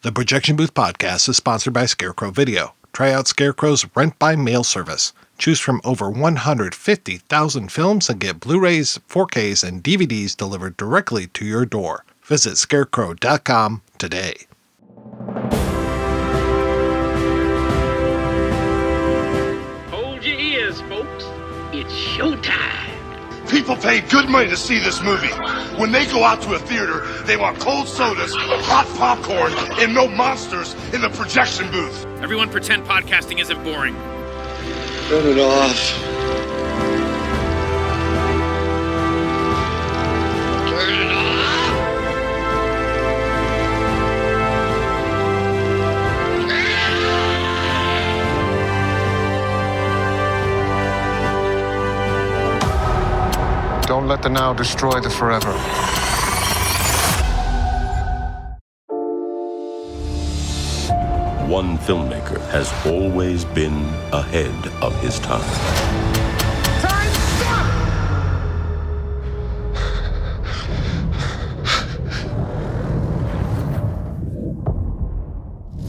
The Projection Booth podcast is sponsored by Scarecrow Video. Try out Scarecrow's rent-by-mail service. Choose from over 150,000 films and get Blu-rays, 4Ks, and DVDs delivered directly to your door. Visit scarecrow.com today. Hold your ears, folks. It's showtime. People pay good money to see this movie. When they go out to a theater, they want cold sodas, hot popcorn, and no monsters in the projection booth. Everyone pretend podcasting isn't boring. Turn it off. Turn it off. Don't let the now destroy the forever. One filmmaker has always been ahead of his time. Time, stop!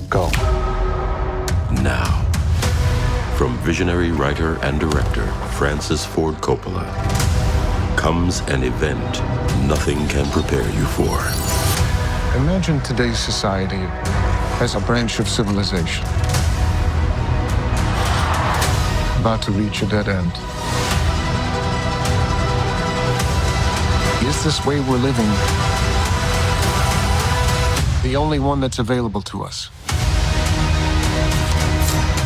Go. Now, from visionary writer and director Francis Ford Coppola, comes an event nothing can prepare you for. Imagine today's society as a branch of civilization about to reach a dead end. Is this way we're living the only one that's available to us?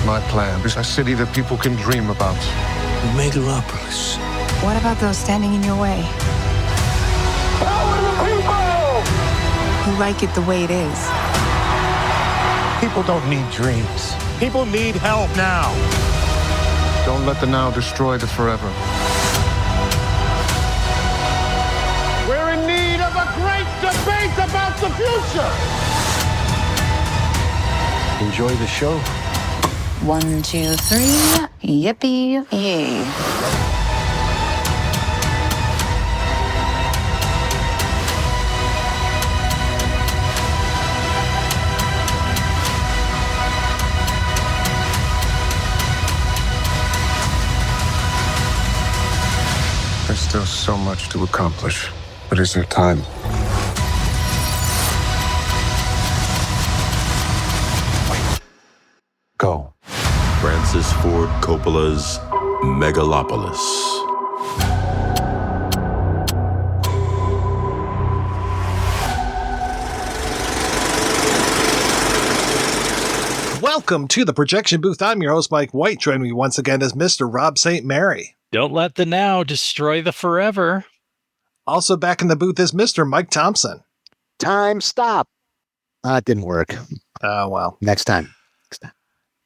My plan is a city that people can dream about. Megalopolis. What about those standing in your way? Power to the people! Who like it the way it is? People don't need dreams. People need help now. Don't let the now destroy the forever. We're in need of a great debate about the future! Enjoy the show. 1, 2, 3. Yippee yay. There's still so much to accomplish, but is there time? Go. Francis Ford Coppola's Megalopolis. Welcome to the Projection Booth. I'm your host, Mike White. Joining me once again is Mr. Rob St. Mary. Don't let the now destroy the forever. Also back in the booth is Mr. Mike Thompson. Time, stop. It didn't work. Well. Next time.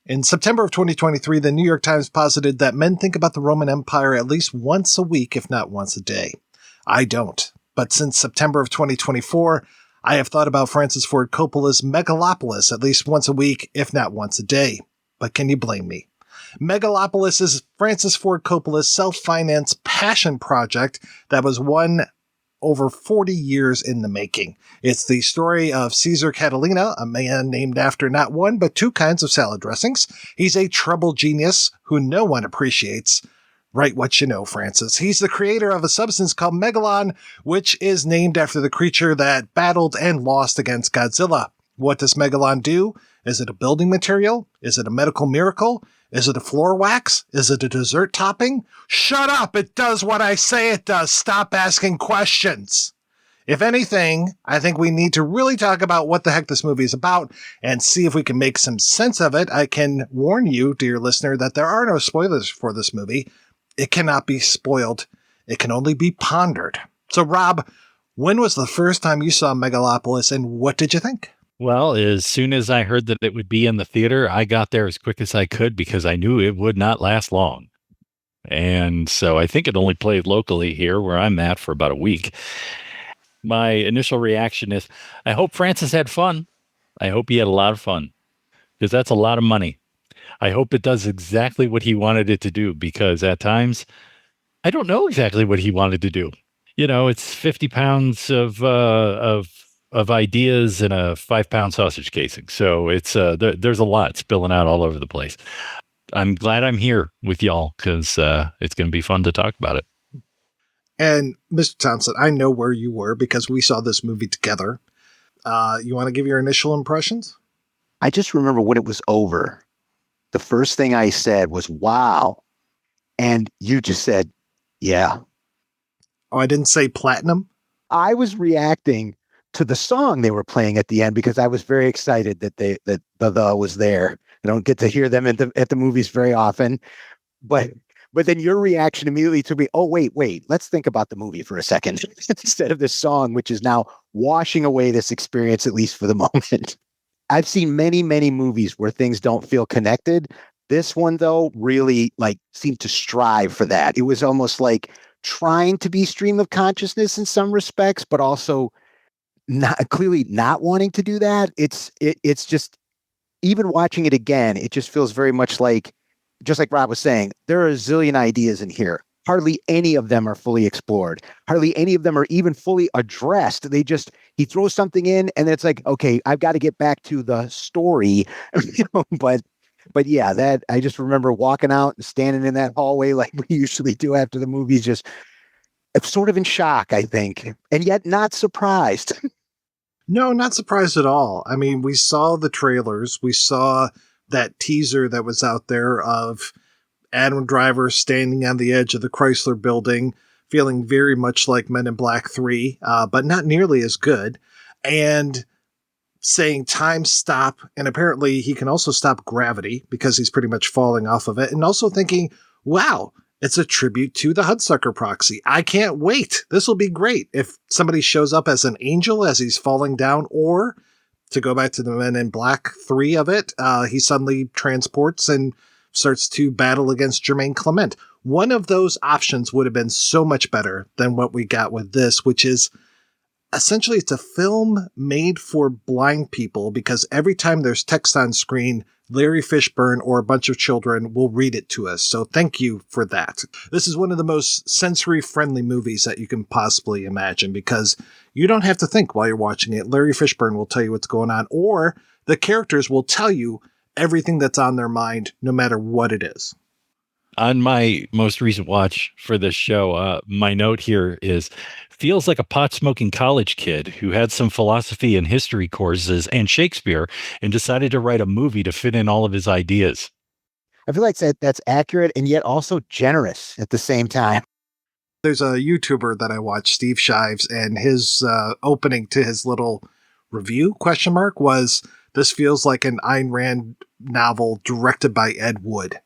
In September of 2023, the New York Times posited that men think about the Roman Empire at least once a week, if not once a day. I don't. But since September of 2024, I have thought about Francis Ford Coppola's Megalopolis at least once a week, if not once a day. But can you blame me? Megalopolis is Francis Ford Coppola's self-financed passion project that was one over 40 years in the making. It's the story of Cesar Catalina, a man named after not one but two kinds of salad dressings. He's a troubled genius who no one appreciates. Write what you know, Francis. He's the creator of a substance called Megalon, which is named after the creature that battled and lost against Godzilla. What does Megalon do? Is it a building material? Is it a medical miracle? Is it a floor wax? Is it a dessert topping? Shut up! It does what I say it does. Stop asking questions. If anything, I think we need to really talk about what the heck this movie is about and see if we can make some sense of it. I can warn you, dear listener, that there are no spoilers for this movie. It cannot be spoiled. It can only be pondered. So, Rob, when was the first time you saw Megalopolis and what did you think? Well, as soon as I heard that it would be in the theater, I got there as quick as I could because I knew it would not last long. And so I think it only played locally here where I'm at for about a week. My initial reaction is, I hope Francis had fun. I hope he had a lot of fun because that's a lot of money. I hope it does exactly what he wanted it to do because at times I don't know exactly what he wanted to do. You know, it's 50 pounds of of ideas in a 5-pound sausage casing. So it's there's a lot spilling out all over the place. I'm glad I'm here with y'all because it's going to be fun to talk about it. And Mr. Thompson, I know where you were because we saw this movie together. You want to give your initial impressions? I just remember when it was over, the first thing I said was, wow. And you just said, yeah. Oh, I didn't say platinum? I was reacting to the song they were playing at the end because I was very excited that the was there. I don't get to hear them at the movies very often. But then your reaction immediately to me, oh, wait, let's think about the movie for a second instead of this song, which is now washing away this experience, at least for the moment. I've seen many, many movies where things don't feel connected. This one, though, really seemed to strive for that. It was almost like trying to be stream of consciousness in some respects, but also clearly not wanting to do that. It's just, even watching it again, it just feels very much like, just like Rob was saying, there are a zillion ideas in here. Hardly any of them are fully explored. Hardly any of them are even fully addressed. He throws something in and it's like, okay, I've got to get back to the story. But yeah, that I just remember walking out and standing in that hallway like we usually do after the movies, just sort of in shock, I think, and yet not surprised. No, not surprised at all. I mean, we saw the trailers. We saw that teaser that was out there of Adam Driver standing on the edge of the Chrysler building, feeling very much like Men in Black 3, but not nearly as good, and saying time stop, and apparently he can also stop gravity because he's pretty much falling off of it, and also thinking, wow, it's a tribute to the Hudsucker proxy. I can't wait. This will be great. If somebody shows up as an angel as he's falling down, or to go back to the Men in Black 3 of it, he suddenly transports and starts to battle against Jermaine Clement. One of those options would have been so much better than what we got with this, which is essentially it's a film made for blind people because every time there's text on screen, Larry Fishburne or a bunch of children will read it to us. So thank you for that. This is one of the most sensory-friendly movies that you can possibly imagine because you don't have to think while you're watching it. Larry Fishburne will tell you what's going on, or the characters will tell you everything that's on their mind, no matter what it is. On my most recent watch for this show, my note here is, feels like a pot-smoking college kid who had some philosophy and history courses and Shakespeare and decided to write a movie to fit in all of his ideas. I feel like that's accurate and yet also generous at the same time. There's a YouTuber that I watch, Steve Shives, and his opening to his little review, was, this feels like an Ayn Rand novel directed by Ed Wood.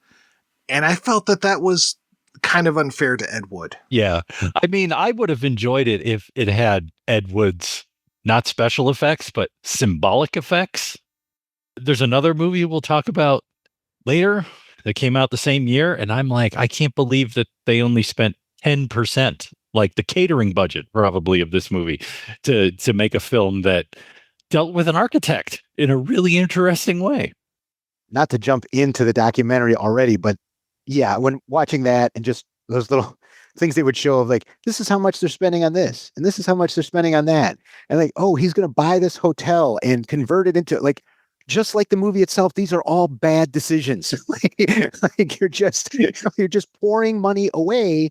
And I felt that was kind of unfair to Ed Wood. Yeah. I mean, I would have enjoyed it if it had Ed Wood's not special effects, but symbolic effects. There's another movie we'll talk about later that came out the same year. And I'm like, I can't believe that they only spent 10%, like the catering budget probably of this movie to make a film that dealt with an architect in a really interesting way. Not to jump into the documentary already, but yeah, when watching that and just those little things they would show of like, this is how much they're spending on this, and this is how much they're spending on that. And like, oh, he's going to buy this hotel and convert it into just like the movie itself, these are all bad decisions. like you're just pouring money away.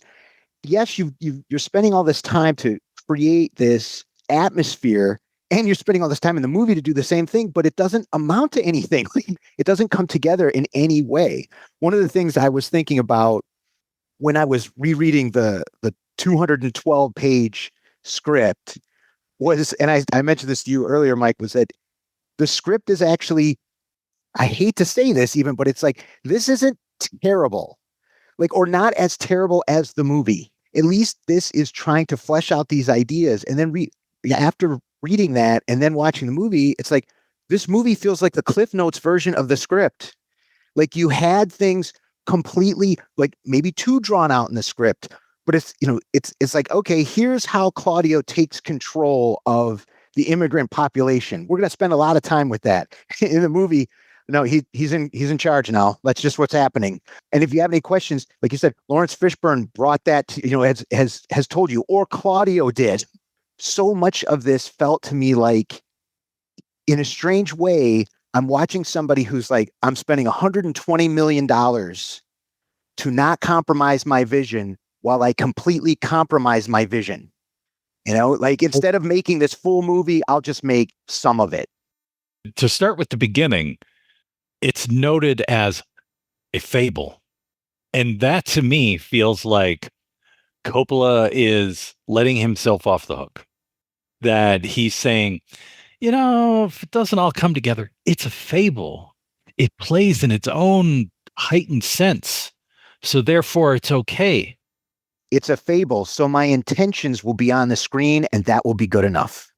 Yes, you're spending all this time to create this atmosphere, and you're spending all this time in the movie to do the same thing, but it doesn't amount to anything. It doesn't come together in any way. One of the things I was thinking about when I was rereading the 212-page script was, and I mentioned this to you earlier, Mike, was that the script is actually, I hate to say this even, but it's like, this isn't terrible, or not as terrible as the movie. At least this is trying to flesh out these ideas. And then after reading that and then watching the movie, it's like, this movie feels like the Cliff Notes version of the script. Like you had things completely, maybe too drawn out in the script, but it's like, okay, here's how Claudio takes control of the immigrant population. We're going to spend a lot of time with that. In the movie, no, he's in charge now. That's just what's happening. And if you have any questions, like you said, Lawrence Fishburne brought that to, has told you, or Claudio did. so much of this felt to me like, in a strange way, I'm watching somebody who's like, I'm spending $120 million to not compromise my vision while I completely compromise my vision. Like instead of making this full movie, I'll just make some of it. To start with the beginning, it's noted as a fable. And that to me feels like Coppola is letting himself off the hook. That he's saying, if it doesn't all come together, it's a fable. It plays in its own heightened sense. So therefore, it's okay. It's a fable. So my intentions will be on the screen, and that will be good enough.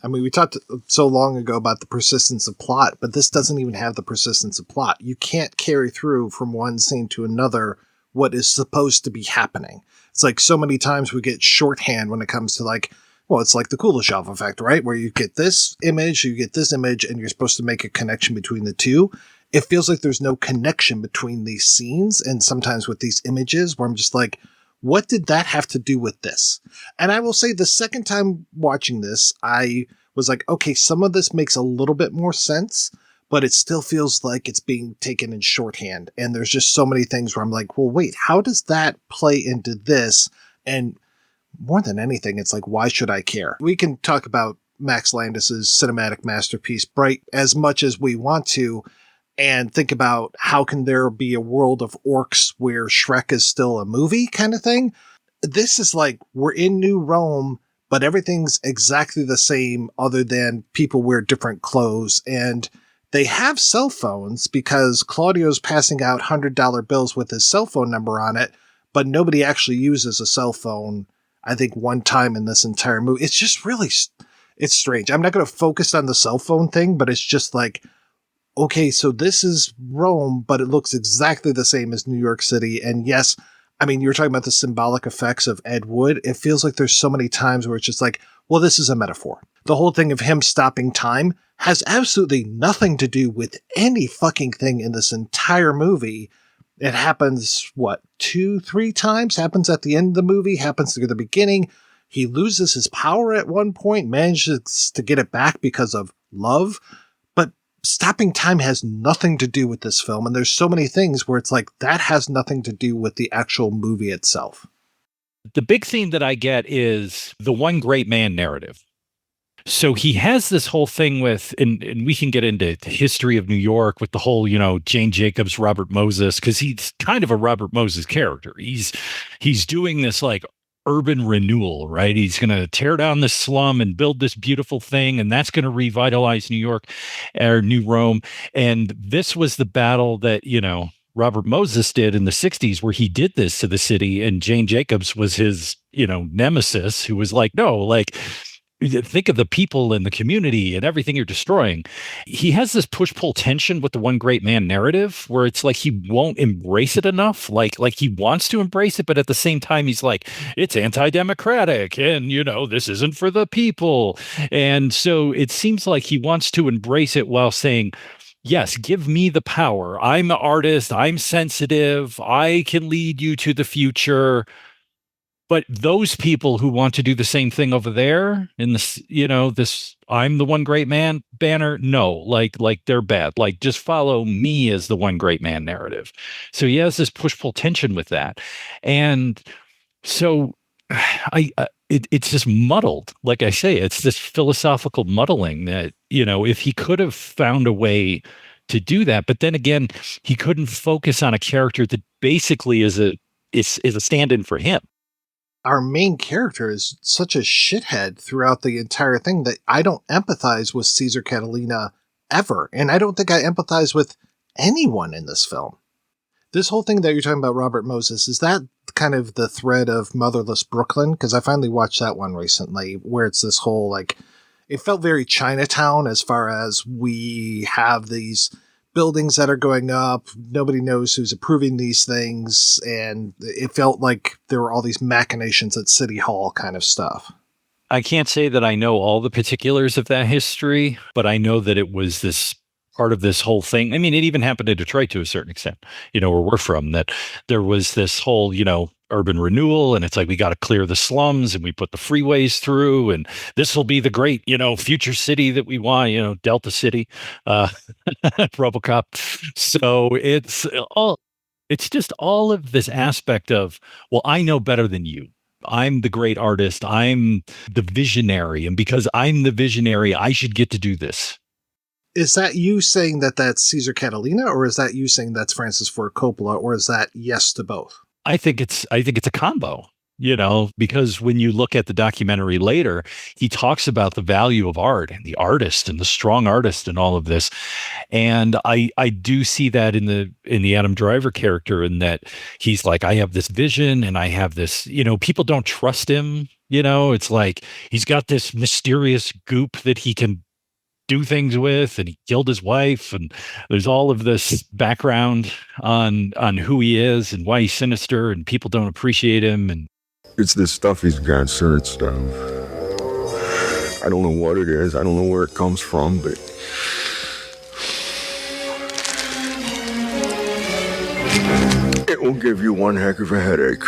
I mean, we talked so long ago about the persistence of plot, but this doesn't even have the persistence of plot. You can't carry through from one scene to another what is supposed to be happening. It's like so many times we get shorthand when it comes to like, well, it's like the Kuleshov effect, right? Where you get this image, and you're supposed to make a connection between the two. It feels like there's no connection between these scenes, and sometimes with these images where I'm just like, what did that have to do with this? And I will say the second time watching this, I was like, okay, some of this makes a little bit more sense, but it still feels like it's being taken in shorthand. And there's just so many things where I'm like, well, wait, how does that play into this? And more than anything, it's like, why should I care? We can talk about Max Landis's cinematic masterpiece, Bright, as much as we want to, and think about how can there be a world of orcs where Shrek is still a movie kind of thing. This is like, we're in New Rome, but everything's exactly the same other than people wear different clothes. And they have cell phones because Claudio's passing out $100 bills with his cell phone number on it, but nobody actually uses a cell phone, I think, one time in this entire movie. It's just really, it's strange. I'm not going to focus on the cell phone thing, but it's just like, okay, so this is Rome, but it looks exactly the same as New York City. And yes, I mean, you were talking about the symbolic effects of Ed Wood. It feels like there's so many times where it's just like, well, this is a metaphor. The whole thing of him stopping time has absolutely nothing to do with any fucking thing in this entire movie. It happens, 2-3 times? Happens at the end of the movie, happens near the beginning. He loses his power at one point, manages to get it back because of love. Stopping time has nothing to do with this film, and there's so many things where it's like that has nothing to do with the actual movie itself. The big theme that I get is the one great man narrative. So he has this whole thing with, and we can get into the history of New York with the whole, Jane Jacobs, Robert Moses, because he's kind of a Robert Moses character. He's doing this like urban renewal, right? He's going to tear down this slum and build this beautiful thing, and that's going to revitalize New York or New Rome. And this was the battle that, Robert Moses did in the 60s, where he did this to the city, and Jane Jacobs was his, nemesis, who was like, no, like, think of the people in the community and everything you're destroying. He has this push-pull tension with the one great man narrative where it's like he won't embrace it enough. Like he wants to embrace it, but at the same time, he's like, it's anti-democratic and, this isn't for the people. And so it seems like he wants to embrace it while saying, yes, give me the power. I'm the artist. I'm sensitive. I can lead you to the future. But those people who want to do the same thing over there in this, this I'm the one great man banner, no, like they're bad. Like just follow me as the one great man narrative. So he has this push-pull tension with that. And so it's just muddled. Like I say, it's this philosophical muddling that, if he could have found a way to do that, but then again, he couldn't focus on a character that basically is a stand-in for him. Our main character is such a shithead throughout the entire thing that I don't empathize with Cesar Catalina ever. And I don't think I empathize with anyone in this film. This whole thing that you're talking about, Robert Moses, is that kind of the thread of Motherless Brooklyn? Because I finally watched that one recently, where it's this whole, like, it felt very Chinatown as far as we have these buildings that are going up. Nobody knows who's approving these things. And it felt like there were all these machinations at City Hall kind of stuff. I can't say that I know all the particulars of that history, but I know that it was this part of this whole thing. I mean, it even happened in Detroit to a certain extent, where we're from, that there was this whole, urban renewal, and it's like we got to clear the slums and we put the freeways through, and this will be the great, future city that we want, Delta City, RoboCop. So it's just all of this aspect of, well, I know better than you. I'm the great artist. I'm the visionary, and because I'm the visionary, I should get to do this. Is that you saying that that's Cesar Catalina, or is that you saying that's Francis Ford Coppola, or is that yes to both? I think it's a combo, because when you look at the documentary later, he talks about the value of art and the artist and the strong artist and all of this. And I do see that in the Adam Driver character, in that he's like, I have this vision and I have this, people don't trust him. It's like he's got this mysterious goop that he can do things with, and he killed his wife, and there's all of this background on who he is and why he's sinister, and people don't appreciate him. And it's this stuff he's got, certain stuff. I don't know what it is, I don't know where it comes from, but it will give you one heck of a headache.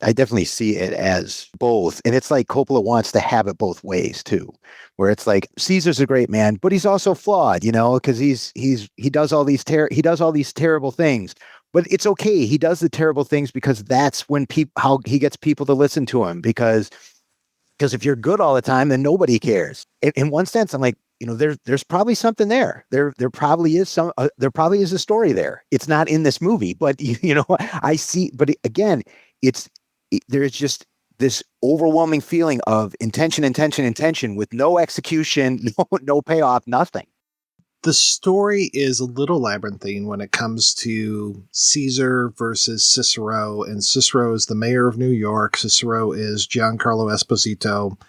I definitely see it as both. And it's like Coppola wants to have it both ways too, where it's like Caesar's a great man, but he's also flawed, because he does all these terrible things. But it's okay. He does the terrible things because that's when how he gets people to listen to him, because if you're good all the time, then nobody cares. In one sense, I'm like, there's probably something there. There probably is a story there. It's not in this movie, but I see. But again, there's just this overwhelming feeling of intention with no execution, no payoff, nothing. The story is a little labyrinthine when it comes to Caesar versus Cicero, and Cicero is the mayor of New York. Cicero is Giancarlo Esposito.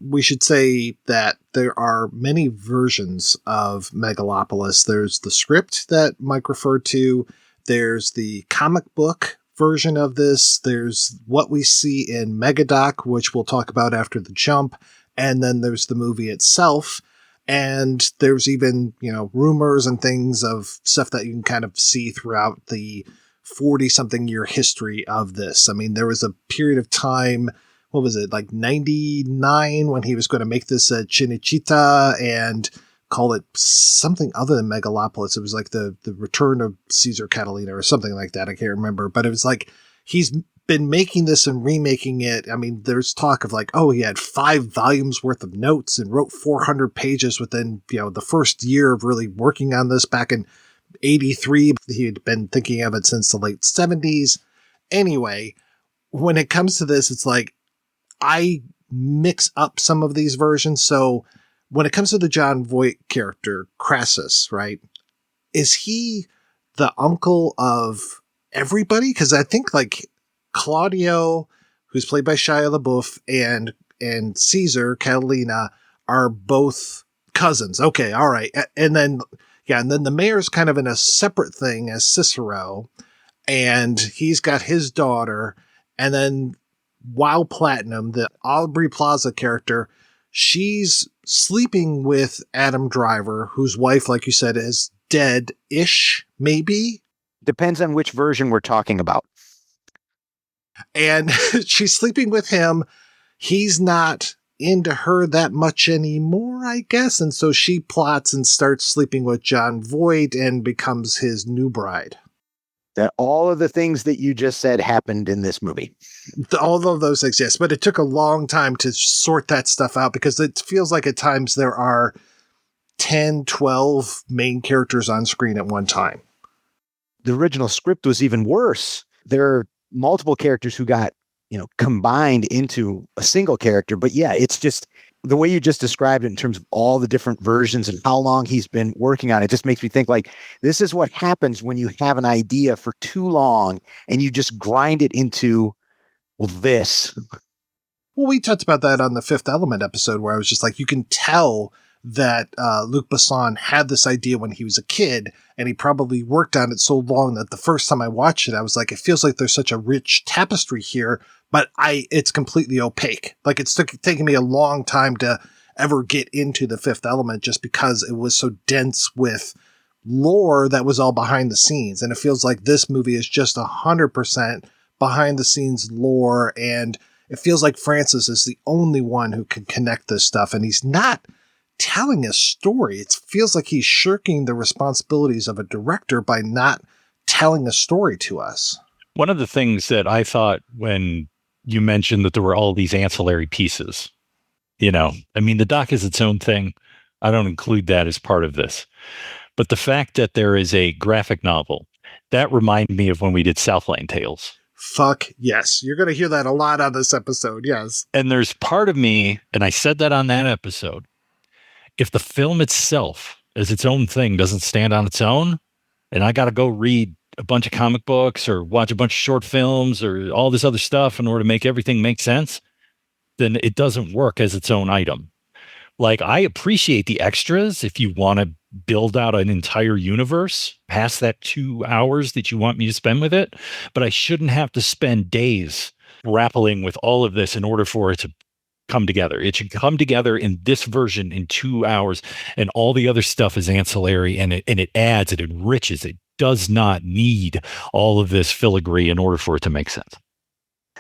We should say that there are many versions of Megalopolis. There's the script that Mike referred to. There's the comic book version of this. There's what we see in Megadoc, which we'll talk about after the jump. And then there's the movie itself. And there's even, rumors and things of stuff that you can kind of see throughout the 40-something year history of this. I mean, there was a period of time, what was it, like 99, when he was going to make this Cinecittà and call it something other than Megalopolis. It was like the return of Cesar Catalina or something like that. I can't remember. But it was like he's been making this and remaking it. I mean, there's talk of like, oh, he had 5 volumes worth of notes and wrote 400 pages within, the first year of really working on this back in 83. He had been thinking of it since the late 70s. Anyway, when it comes to this, it's like I mix up some of these versions. So when it comes to the Jon Voight character, Crassus, right? Is he the uncle of everybody? Because I think like Claudio, who's played by Shia LaBeouf, and Cesar Catalina are both cousins. Okay, all right. And then the mayor's kind of in a separate thing as Cicero, and he's got his daughter. And then Wow Platinum, the Aubrey Plaza character, she's sleeping with Adam Driver, whose wife, like you said, is dead-ish, maybe? Depends on which version we're talking about. And she's sleeping with him. He's not into her that much anymore, I guess. And so she plots and starts sleeping with Jon Voight and becomes his new bride. That all of the things that you just said happened in this movie. All of those exist, but it took a long time to sort that stuff out because it feels like at times there are 10, 12 main characters on screen at one time. The original script was even worse. There are multiple characters who got, combined into a single character. But yeah, it's just the way you just described it in terms of all the different versions and how long he's been working on it just makes me think like this is what happens when you have an idea for too long and you just grind it into, well, this. Well, we talked about that on the Fifth Element episode where I was just like, you can tell that Luc Besson had this idea when he was a kid, and he probably worked on it so long that the first time I watched it, I was like, it feels like there's such a rich tapestry here, but it's completely opaque. Like it's taken me a long time to ever get into the Fifth Element just because it was so dense with lore that was all behind the scenes. And it feels like this movie is just 100% behind the scenes lore. And it feels like Francis is the only one who can connect this stuff. And he's not telling a story. It feels like he's shirking the responsibilities of a director by not telling a story to us. One of the things that I thought when you mentioned that there were all these ancillary pieces, I mean, the doc is its own thing. I don't include that as part of this. But the fact that there is a graphic novel, that reminded me of when we did Southland Tales. Fuck yes. You're going to hear that a lot on this episode. Yes. And there's part of me, and I said that on that episode, if the film itself as its own thing doesn't stand on its own, and I got to go read a bunch of comic books or watch a bunch of short films or all this other stuff in order to make everything make sense, then it doesn't work as its own item. Like, I appreciate the extras if you want to build out an entire universe past that 2 hours that you want me to spend with it, but I shouldn't have to spend days grappling with all of this in order for it to come together. It should come together in this version in 2 hours, and all the other stuff is ancillary, and it adds, it enriches. It does not need all of this filigree in order for it to make sense.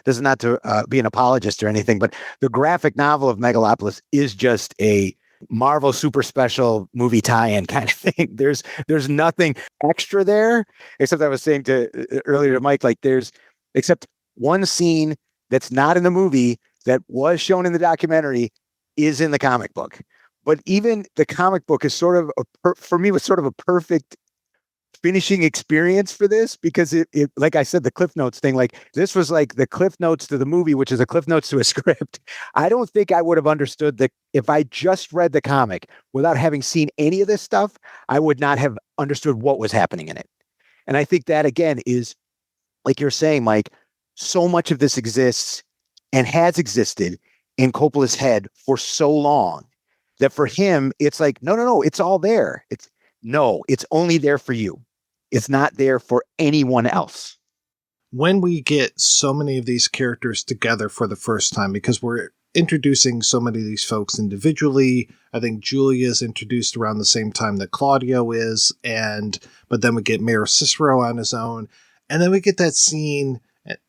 This is not to be an apologist or anything, but the graphic novel of Megalopolis is just a Marvel super special movie tie-in kind of thing. There's nothing extra there, except I was saying earlier to Mike, like except one scene that's not in the movie that was shown in the documentary is in the comic book. But even the comic book is sort of for me was sort of a perfect finishing experience for this, because it like I said, the Cliff Notes thing, like this was like the Cliff Notes to the movie, which is a Cliff Notes to a script. I don't think I would have understood that if I just read the comic without having seen any of this stuff. I would not have understood what was happening in it. And I think that again is, like you're saying, Mike, so much of this exists and has existed in Coppola's head for so long that for him, it's like, no, it's all there. It's only there for you. It's not there for anyone else. When we get so many of these characters together for the first time, because we're introducing so many of these folks individually, I think Julia is introduced around the same time that Claudio is, but then we get Mayor Cicero on his own, and then we get that scene,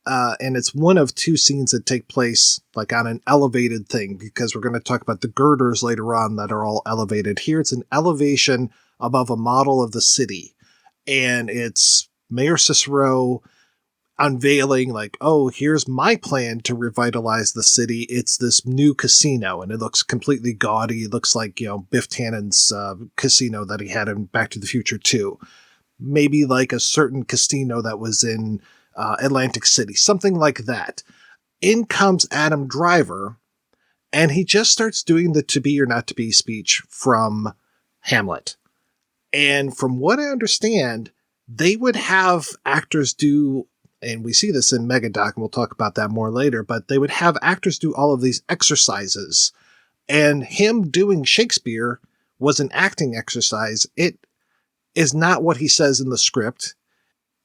and it's one of two scenes that take place like on an elevated thing, because we're going to talk about the girders later on that are all elevated. Here it's an elevation above a model of the city, and it's Mayor Cicero unveiling like, oh, here's my plan to revitalize the city. It's this new casino, and it looks completely gaudy. It looks like, Biff Tannen's casino that he had in Back to the Future 2. Maybe like a certain casino that was in Atlantic City, something like that. In comes Adam Driver, and he just starts doing the to be or not to be speech from Hamlet. And from what I understand, they would have actors do, and we see this in Megadoc, and we'll talk about that more later, but they would have actors do all of these exercises. And him doing Shakespeare was an acting exercise. It is not what he says in the script.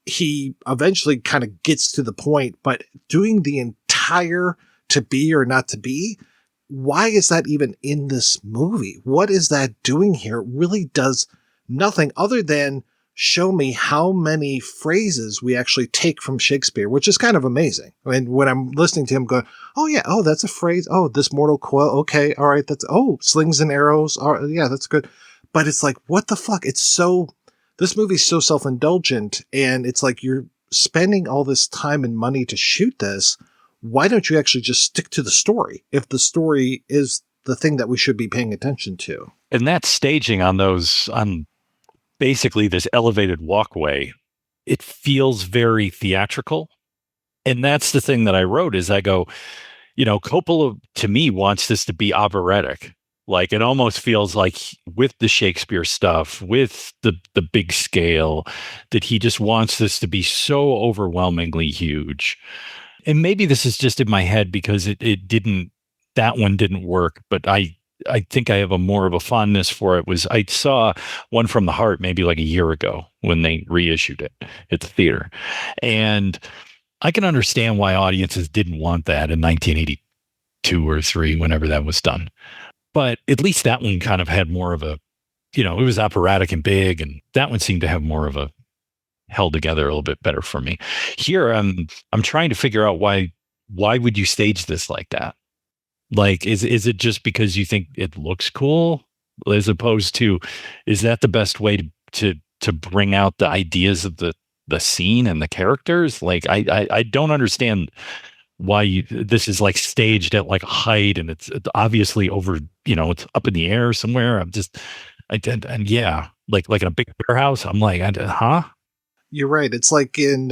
He eventually kind of gets to the point, but doing the entire to be or not to be, why is that even in this movie? What is that doing here? It really does nothing other than show me how many phrases we actually take from Shakespeare, which is kind of amazing. I mean, when I'm listening to him going, oh yeah, oh, that's a phrase. Oh, this mortal coil. Okay. All right. Slings and arrows. Yeah, that's good. But it's like, what the fuck? This movie's so self-indulgent, and it's like, you're spending all this time and money to shoot this. Why don't you actually just stick to the story if the story is the thing that we should be paying attention to? And that staging on basically this elevated walkway, it feels very theatrical. And that's the thing that I wrote is I go, Coppola to me wants this to be operatic. Like, it almost feels like with the Shakespeare stuff, with the big scale, that he just wants this to be so overwhelmingly huge. And maybe this is just in my head because that one didn't work, but I think I have more of a fondness for it. I saw One from the Heart maybe like a year ago when they reissued it at the theater. And I can understand why audiences didn't want that in 1982 or 3, whenever that was done. But at least that one kind of had more of a it was operatic and big, and that one seemed to have more of a held together a little bit better for me. Here, I'm trying to figure out why would you stage this like that? Like, is it just because you think it looks cool, as opposed to, is that the best way to bring out the ideas of the scene and the characters? Like, I don't understand why this is like staged at like a height, and it's obviously over, it's up in the air somewhere. And yeah, like in a big warehouse. I'm like, huh? You're right. It's like in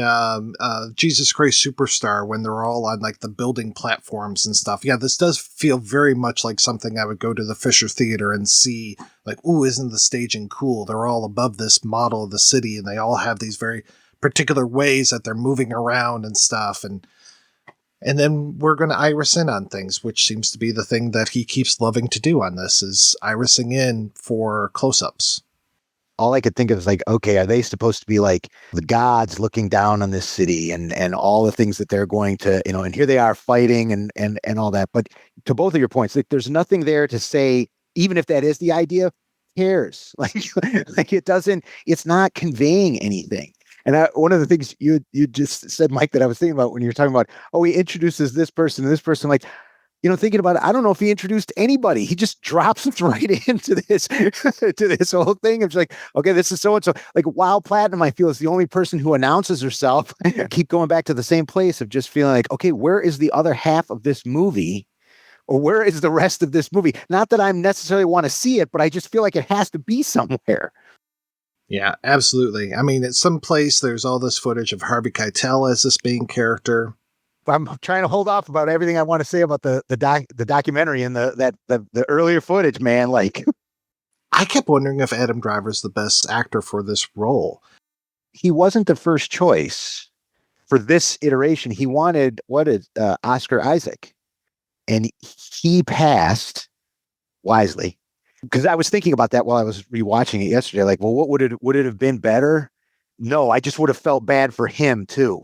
Jesus Christ Superstar, when they're all on like the building platforms and stuff. Yeah, this does feel very much like something I would go to the Fisher Theater and see. Like, ooh, isn't the staging cool? They're all above this model of the city, and they all have these very particular ways that they're moving around and stuff. And then we're going to iris in on things, which seems to be the thing that he keeps loving to do on this, is irising in for close-ups. All I could think of is like, okay, are they supposed to be like the gods looking down on this city and all the things that they're going to, and here they are fighting and all that. But to both of your points, like, there's nothing there to say, even if that is the idea, who cares? Like it's not conveying anything. And one of the things you just said, Mike, that I was thinking about when you were talking about, he introduces this person and this person, like, thinking about it, I don't know if he introduced anybody. He just drops us right into this, to this whole thing. It's like, okay, this is so-and-so. Like, Wild Platinum, I feel, is the only person who announces herself. Keep going back to the same place of just feeling like, okay, where is the other half of this movie? Or where is the rest of this movie? Not that I necessarily want to see it, but I just feel like it has to be somewhere. Yeah, absolutely. I mean, at some place, there's all this footage of Harvey Keitel as this main character. I'm trying to hold off about everything I want to say about the documentary and the earlier footage, man. Like, I kept wondering if Adam Driver's the best actor for this role. He wasn't the first choice for this iteration. He wanted Oscar Isaac, and he passed wisely. Because I was thinking about that while I was rewatching it yesterday. Like, well, would it have been better? No, I just would have felt bad for him too.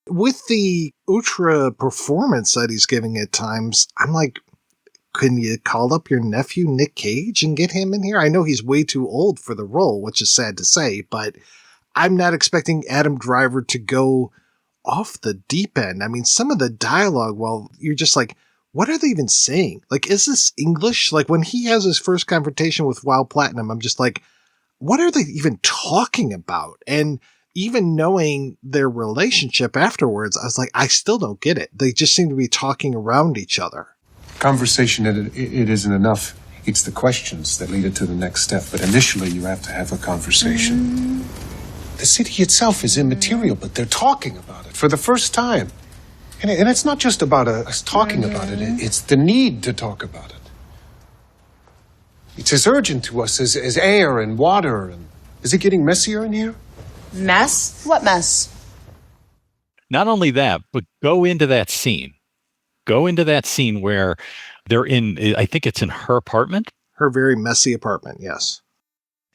With the ultra performance that he's giving at times, I'm like, couldn't you call up your nephew, Nick Cage, and get him in here? I know he's way too old for the role, which is sad to say, but I'm not expecting Adam Driver to go off the deep end. I mean, some of the dialogue, well, you're just like, what are they even saying? Like, is this English? Like, when he has his first confrontation with Wild Platinum, I'm just like, what are they even talking about? And even knowing their relationship afterwards, I was like, I still don't get it. They just seem to be talking around each other. Conversation, it isn't enough. It's the questions that lead it to the next step. But initially, you have to have a conversation. The city itself is immaterial, but they're talking about it for the first time. And it's not just about us talking about it. It's the need to talk about it. It's as urgent to us as air and water. And is it getting messier in here? Mess? What mess? Not only that, but go into that scene. Go into that scene where they're in, I think it's in her apartment. Her very messy apartment, yes.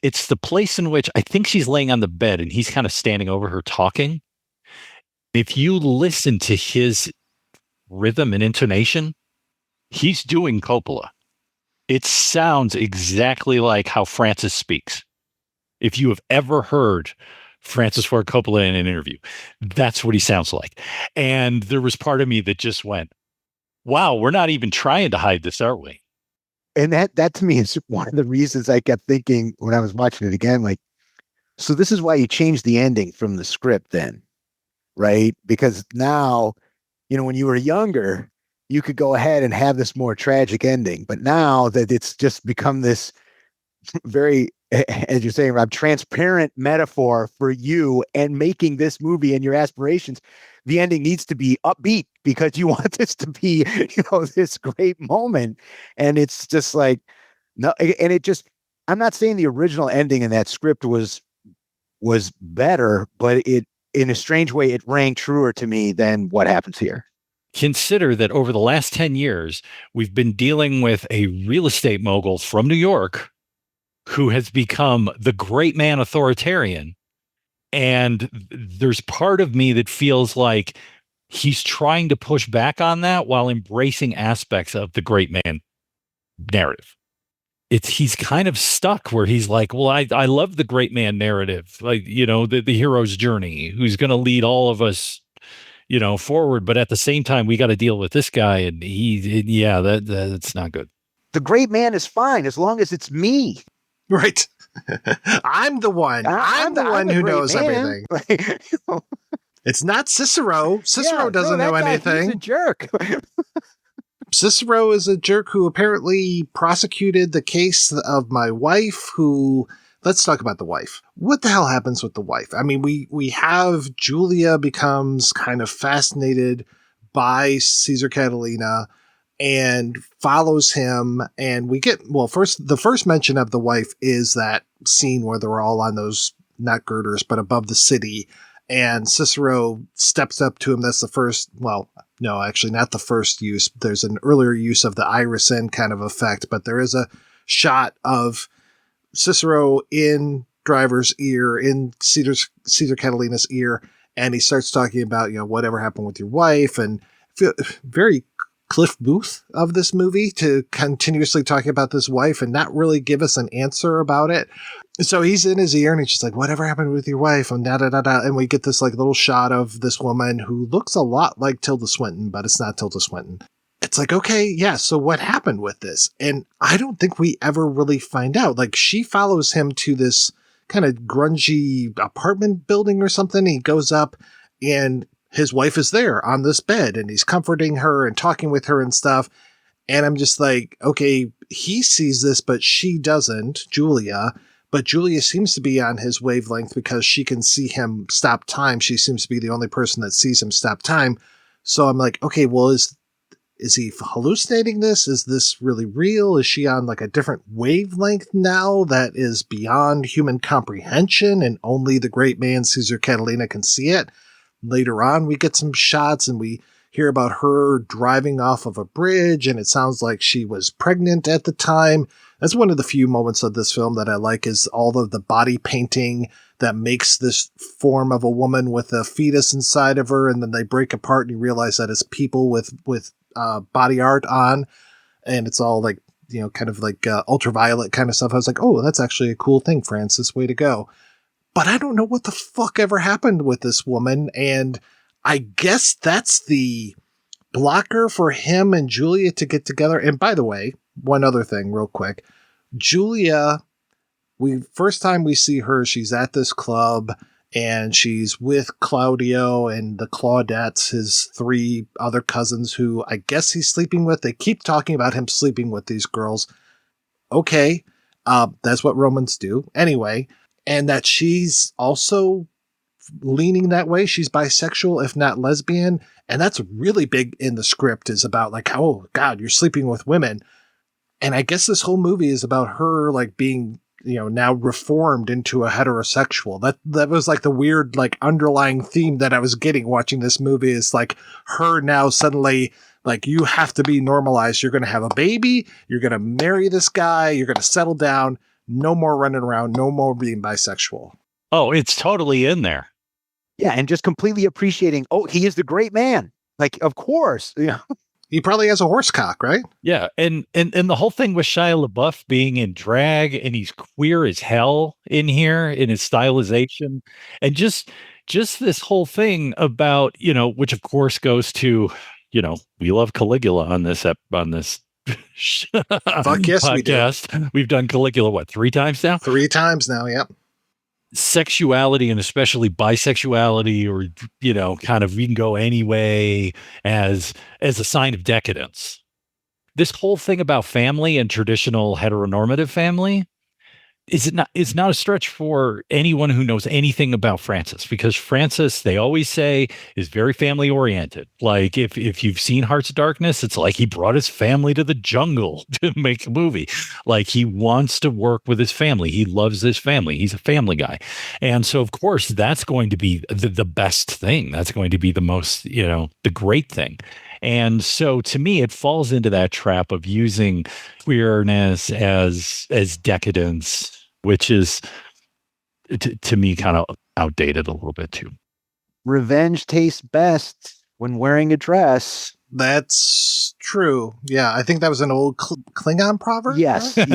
It's the place in which I think she's laying on the bed and he's kind of standing over her talking. If you listen to his rhythm and intonation, he's doing Coppola. It sounds exactly like how Francis speaks. If you have ever heard Francis Ford Coppola in an interview, that's what he sounds like. And there was part of me that just went, wow, we're not even trying to hide this, are we? And that to me is one of the reasons I kept thinking when I was watching it again, like, so this is why you changed the ending from the script then, right? Because now, when you were younger, you could go ahead and have this more tragic ending. But now that it's just become this very, as you're saying, Rob, transparent metaphor for you and making this movie and your aspirations, the ending needs to be upbeat because you want this to be, this great moment. And it's just like, no, and it just, I'm not saying the original ending in that script was better, but it, in a strange way, it rang truer to me than what happens here. Consider that over the last 10 years, we've been dealing with a real estate mogul from New York who has become the great man authoritarian. And there's part of me that feels like he's trying to push back on that while embracing aspects of the great man narrative. he's kind of stuck where he's like, well, I love the great man narrative, like, the hero's journey, who's going to lead all of us, forward. But at the same time, we got to deal with this guy. And that's not good. The great man is fine as long as it's me. Right. I'm the one. I'm the one who knows man. everything. It's not Cicero. Cicero doesn't know anything. He's a jerk. Cicero is a jerk who apparently prosecuted the case of my wife, who... Let's talk about the wife. What the hell happens with the wife? I mean, we have Julia becomes kind of fascinated by Cesar Catalina and follows him. And we get, the first mention of the wife is that scene where they're all on those, not girders, but above the city. And Cicero steps up to him. That's the first, no, actually not the first use. There's an earlier use of the iris in kind of effect, but there is a shot of Cicero in Driver's ear, in Cesar Catalina's ear, and he starts talking about, whatever happened with your wife, and very Cliff Booth of this movie to continuously talking about this wife and not really give us an answer about it. So he's in his ear and he's just like, whatever happened with your wife? And and we get this like little shot of this woman who looks a lot like Tilda Swinton, but it's not Tilda Swinton. It's like, okay, yeah, so what happened with this? And I don't think we ever really find out. Like, she follows him to this kind of grungy apartment building or something. He goes up and his wife is there on this bed and he's comforting her and talking with her and stuff. And I'm just like, okay, he sees this, but she doesn't, Julia. But Julia seems to be on his wavelength because she can see him stop time. She seems to be the only person that sees him stop time. So I'm like, okay, well, is he hallucinating this? Is this really real? Is she on like a different wavelength now that is beyond human comprehension and only the great man Cesar Catalina can see it? Later on, we get some shots and we hear about her driving off of a bridge and it sounds like she was pregnant at the time. That's one of the few moments of this film that I like, is all of the body painting that makes this form of a woman with a fetus inside of her. And then they break apart and you realize that it's people with body art on, and it's all like, kind of like ultraviolet kind of stuff. I was like, oh, that's actually a cool thing, Francis, way to go. But I don't know what the fuck ever happened with this woman. And I guess that's the blocker for him and Julia to get together. And by the way, one other thing real quick, Julia, first time we see her, she's at this club and she's with Claudio and the Claudettes, his three other cousins who I guess he's sleeping with. They keep talking about him sleeping with these girls. Okay. That's what Romans do. Anyway, and that she's also leaning that way. She's bisexual, if not lesbian. And that's really big in the script, is about like, oh God, you're sleeping with women. And I guess this whole movie is about her like being, now reformed into a heterosexual. That was like the weird, like underlying theme that I was getting watching this movie, is like her now suddenly like, you have to be normalized. You're going to have a baby. You're going to marry this guy. You're going to settle down. No more running around. No more being bisexual. Oh, it's totally in there. Yeah. And just completely appreciating, oh, he is the great man. Like, of course. Yeah. He probably has a horse cock, right? Yeah, and the whole thing with Shia LaBeouf being in drag, and he's queer as hell in here in his stylization, and just this whole thing about, which of course goes to, we love Caligula on this Fuck yes, podcast. We've done Caligula what, 3 times now? 3 times now, yep. Sexuality, and especially bisexuality, or kind of, we can go anyway as a sign of decadence. This whole thing about family and traditional heteronormative family is not a stretch for anyone who knows anything about Francis, because Francis, they always say, is very family oriented. Like if you've seen Hearts of Darkness, it's like he brought his family to the jungle to make a movie. Like, he wants to work with his family. He loves his family. He's a family guy. And so of course that's going to be the best thing. That's going to be the most, the great thing. And so to me, it falls into that trap of using queerness as decadence, which is to me kind of outdated a little bit too. Revenge tastes best when wearing a dress. That's true. Yeah, I think that was an old Klingon proverb. Yes. Right?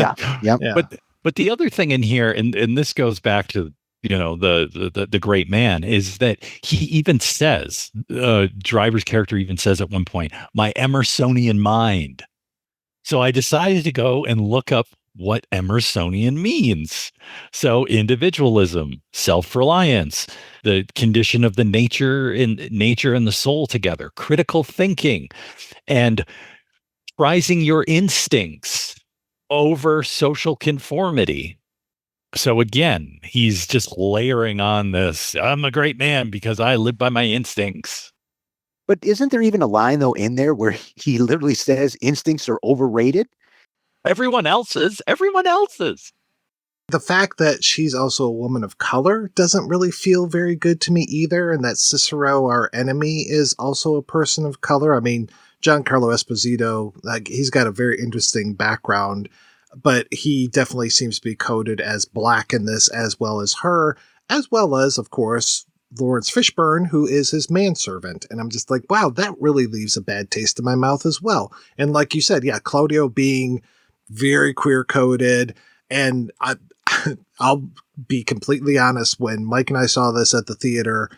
Yeah. But the other thing in here, and this goes back to the great man, is that he even says, Driver's character even says at one point, my Emersonian mind. So I decided to go and look up what Emersonian means. So individualism, self-reliance, the condition of the nature and the soul together, critical thinking, and prizing your instincts over social conformity. So again, he's just layering on this, I'm a great man because I live by my instincts. But isn't there even a line, though, in there where he literally says instincts are overrated? Everyone else's. The fact that she's also a woman of color doesn't really feel very good to me either, and that Cicero, our enemy, is also a person of color. I mean, Giancarlo Esposito, he's got a very interesting background, but he definitely seems to be coded as black in this, as well as her, as well as, of course, Lawrence Fishburne, who is his manservant. And I'm just like, wow, that really leaves a bad taste in my mouth as well. And like you said, yeah, Claudio being very queer coded. And I'll be completely honest, when Mike and I saw this at the theater,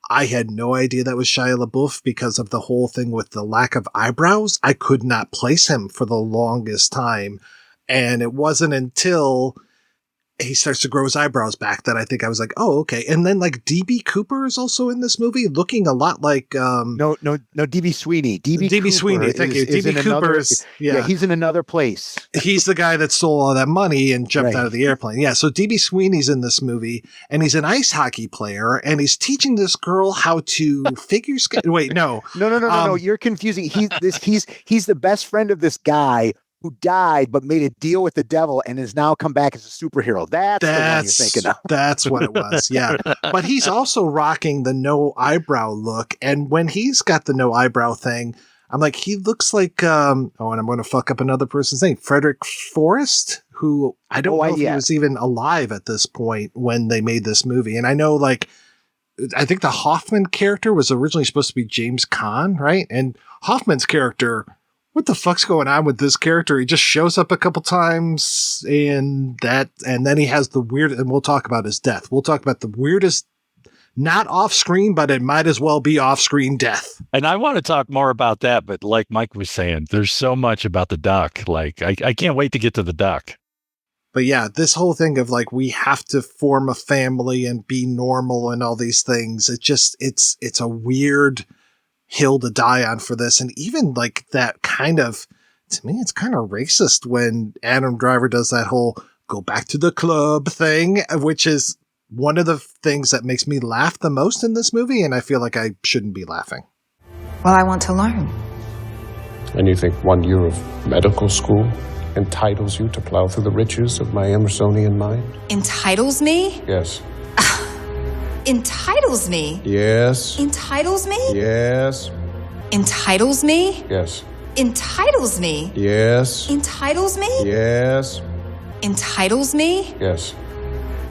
I had no idea that was Shia LaBeouf because of the whole thing with the lack of eyebrows. I could not place him for the longest time. And it wasn't until he starts to grow his eyebrows back that I think I was like, oh, okay. And then like DB Cooper is also in this movie, looking a lot like no, DB Sweeney. DB Sweeney, thank you. DB Cooper's he's in another place. He's the guy that stole all that money and jumped out of the airplane. Yeah, so DB Sweeney's in this movie, and he's an ice hockey player, and he's teaching this girl how to figure skate. Wait, no, you're confusing. He's the best friend of this guy who died but made a deal with the devil and has now come back as a superhero. That's the one you're thinking of. That's what it was, yeah. But he's also rocking the no eyebrow look, and when he's got the no eyebrow thing, I'm like, he looks like, and I'm going to fuck up another person's name, Frederick Forrest, who I don't know if he was even alive at this point when they made this movie. And I know, like, I think the Hoffman character was originally supposed to be James Caan, right? And Hoffman's character, what the fuck's going on with this character? He just shows up a couple times and then he has the weird, and we'll talk about his death. We'll talk about the weirdest, not off screen, but it might as well be off screen death. And I want to talk more about that, but like Mike was saying, there's so much about the doc. Like, I can't wait to get to the doc. But yeah, this whole thing of like, we have to form a family and be normal and all these things. It's a weird hill to die on for this. And even like that kind of, to me, it's kind of racist when Adam Driver does that whole go back to the club thing, which is one of the things that makes me laugh the most in this movie. And I feel like I shouldn't be laughing. Well, I want to learn. And you think 1 year of medical school entitles you to plow through the riches of my Emersonian mind? Entitles me? Yes. Entitles me? Yes. Entitles me? Yes. Entitles me? Yes. Entitles me? Yes. Entitles me? Yes. Entitles me? Yes.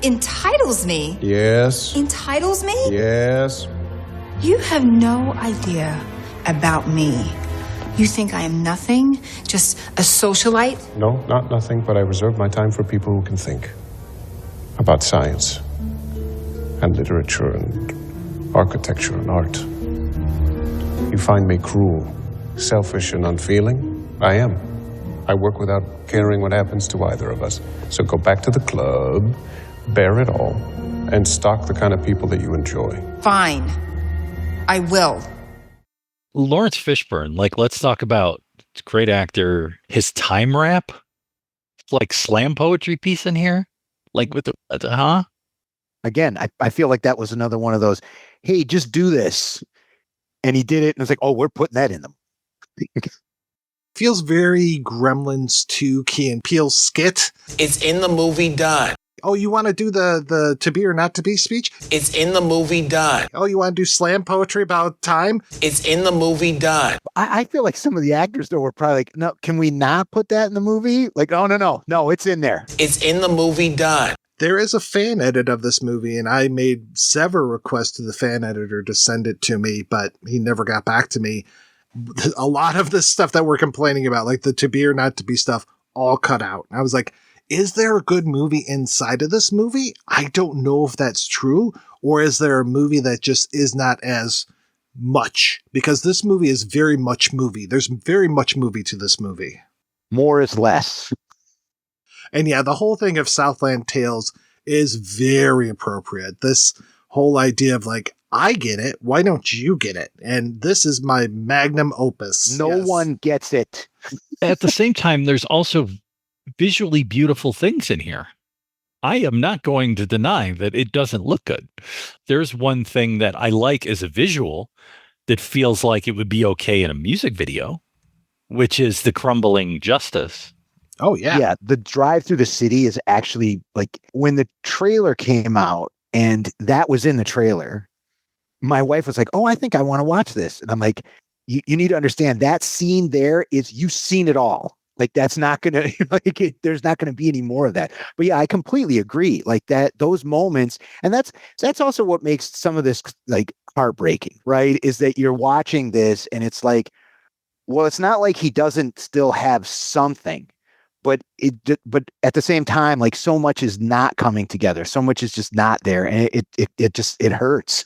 Entitles me? Yes. Entitles me? Yes. You have no idea about me. You think I am nothing? Just a socialite? No, not nothing, but I reserve my time for people who can think about science and literature and architecture and art. You find me cruel, selfish, and unfeeling? I am. I work without caring what happens to either of us. So go back to the club, bear it all, and stock the kind of people that you enjoy. Fine. I will. Lawrence Fishburne, like, let's talk about great actor, his time rap, like slam poetry piece in here, like with the, Again, I feel like that was another one of those, hey, just do this. And he did it, and it's like, oh, we're putting that in them. Feels very Gremlins 2 Key and Peele skit. It's in the movie Done. Oh, you want to do the to be or not to be speech? It's in the movie Done. Oh, you want to do slam poetry about time? It's in the movie Done. I feel like some of the actors, though, were probably like, no, can we not put that in the movie? Like, oh, no, it's in there. It's in the movie Done. There is a fan edit of this movie, and I made several requests to the fan editor to send it to me, but he never got back to me. a lot of the stuff that we're complaining about, like the to be or not to be stuff, all cut out. And I was like, is there a good movie inside of this movie? I don't know if that's true, or is there a movie that just is not as much? Because this movie is very much movie. There's very much movie to this movie. More is less. And yeah, the whole thing of Southland Tales is very appropriate. This whole idea of like, I get it, why don't you get it? And this is my magnum opus. No one gets it. At the same time, there's also visually beautiful things in here. I am not going to deny that it doesn't look good. There's one thing that I like as a visual that feels like it would be okay in a music video, which is the crumbling justice. Oh, yeah. Yeah, the drive through the city is actually like when the trailer came out and that was in the trailer, my wife was like, oh, I think I want to watch this. And I'm like, you need to understand that scene there is, you've seen it all. Like that's not going to, like, there's not going to be any more of that. But yeah, I completely agree. Like that, those moments, and that's also what makes some of this like heartbreaking, right? Is that you're watching this and it's like, well, it's not like he doesn't still have something. But at the same time, like so much is not coming together. So much is just not there, and it hurts.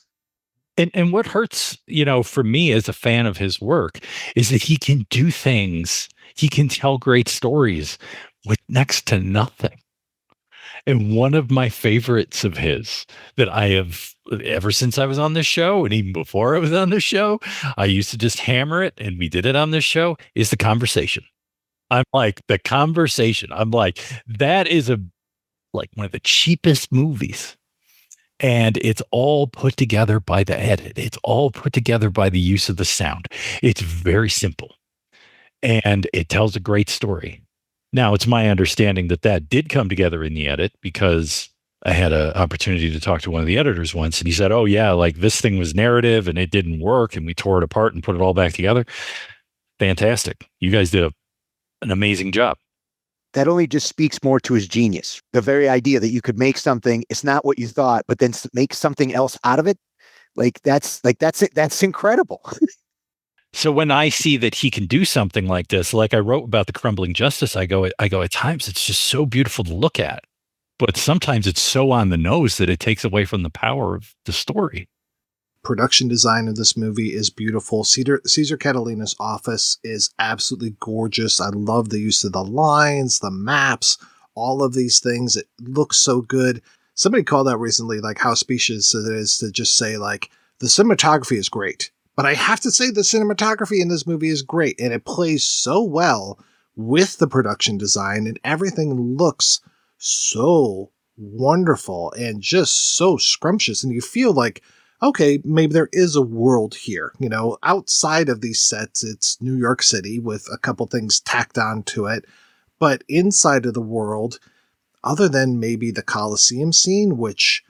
And what hurts, for me as a fan of his work, is that he can do things. He can tell great stories with next to nothing. And one of my favorites of his that I have ever since I was on this show, and even before I was on this show, I used to just hammer it, and we did it on this show, is The Conversation. I'm like, The Conversation. I'm like, that is like one of the cheapest movies. And it's all put together by the edit. It's all put together by the use of the sound. It's very simple. And it tells a great story. Now, it's my understanding that did come together in the edit, because I had an opportunity to talk to one of the editors once, and he said, oh, yeah, like this thing was narrative and it didn't work, and we tore it apart and put it all back together. Fantastic. You guys did an amazing job. That only just speaks more to his genius. The very idea that you could make something, it's not what you thought, but then make something else out of it. That's it. That's incredible. So when I see that he can do something like this, like I wrote about the crumbling justice, I go at times it's just so beautiful to look at, but sometimes it's so on the nose that it takes away from the power of the story. Production design of this movie is beautiful. Cesar Catalina's office is absolutely gorgeous. I love the use of the lines, the maps, all of these things. It looks so good. Somebody called out recently like how specious it is to just say like the cinematography is great. But I have to say the cinematography in this movie is great, and it plays so well with the production design, and everything looks so wonderful and just so scrumptious. And you feel like, okay, maybe there is a world here. Outside of these sets, it's New York City with a couple things tacked on to it. But inside of the world, other than maybe the Colosseum scene, which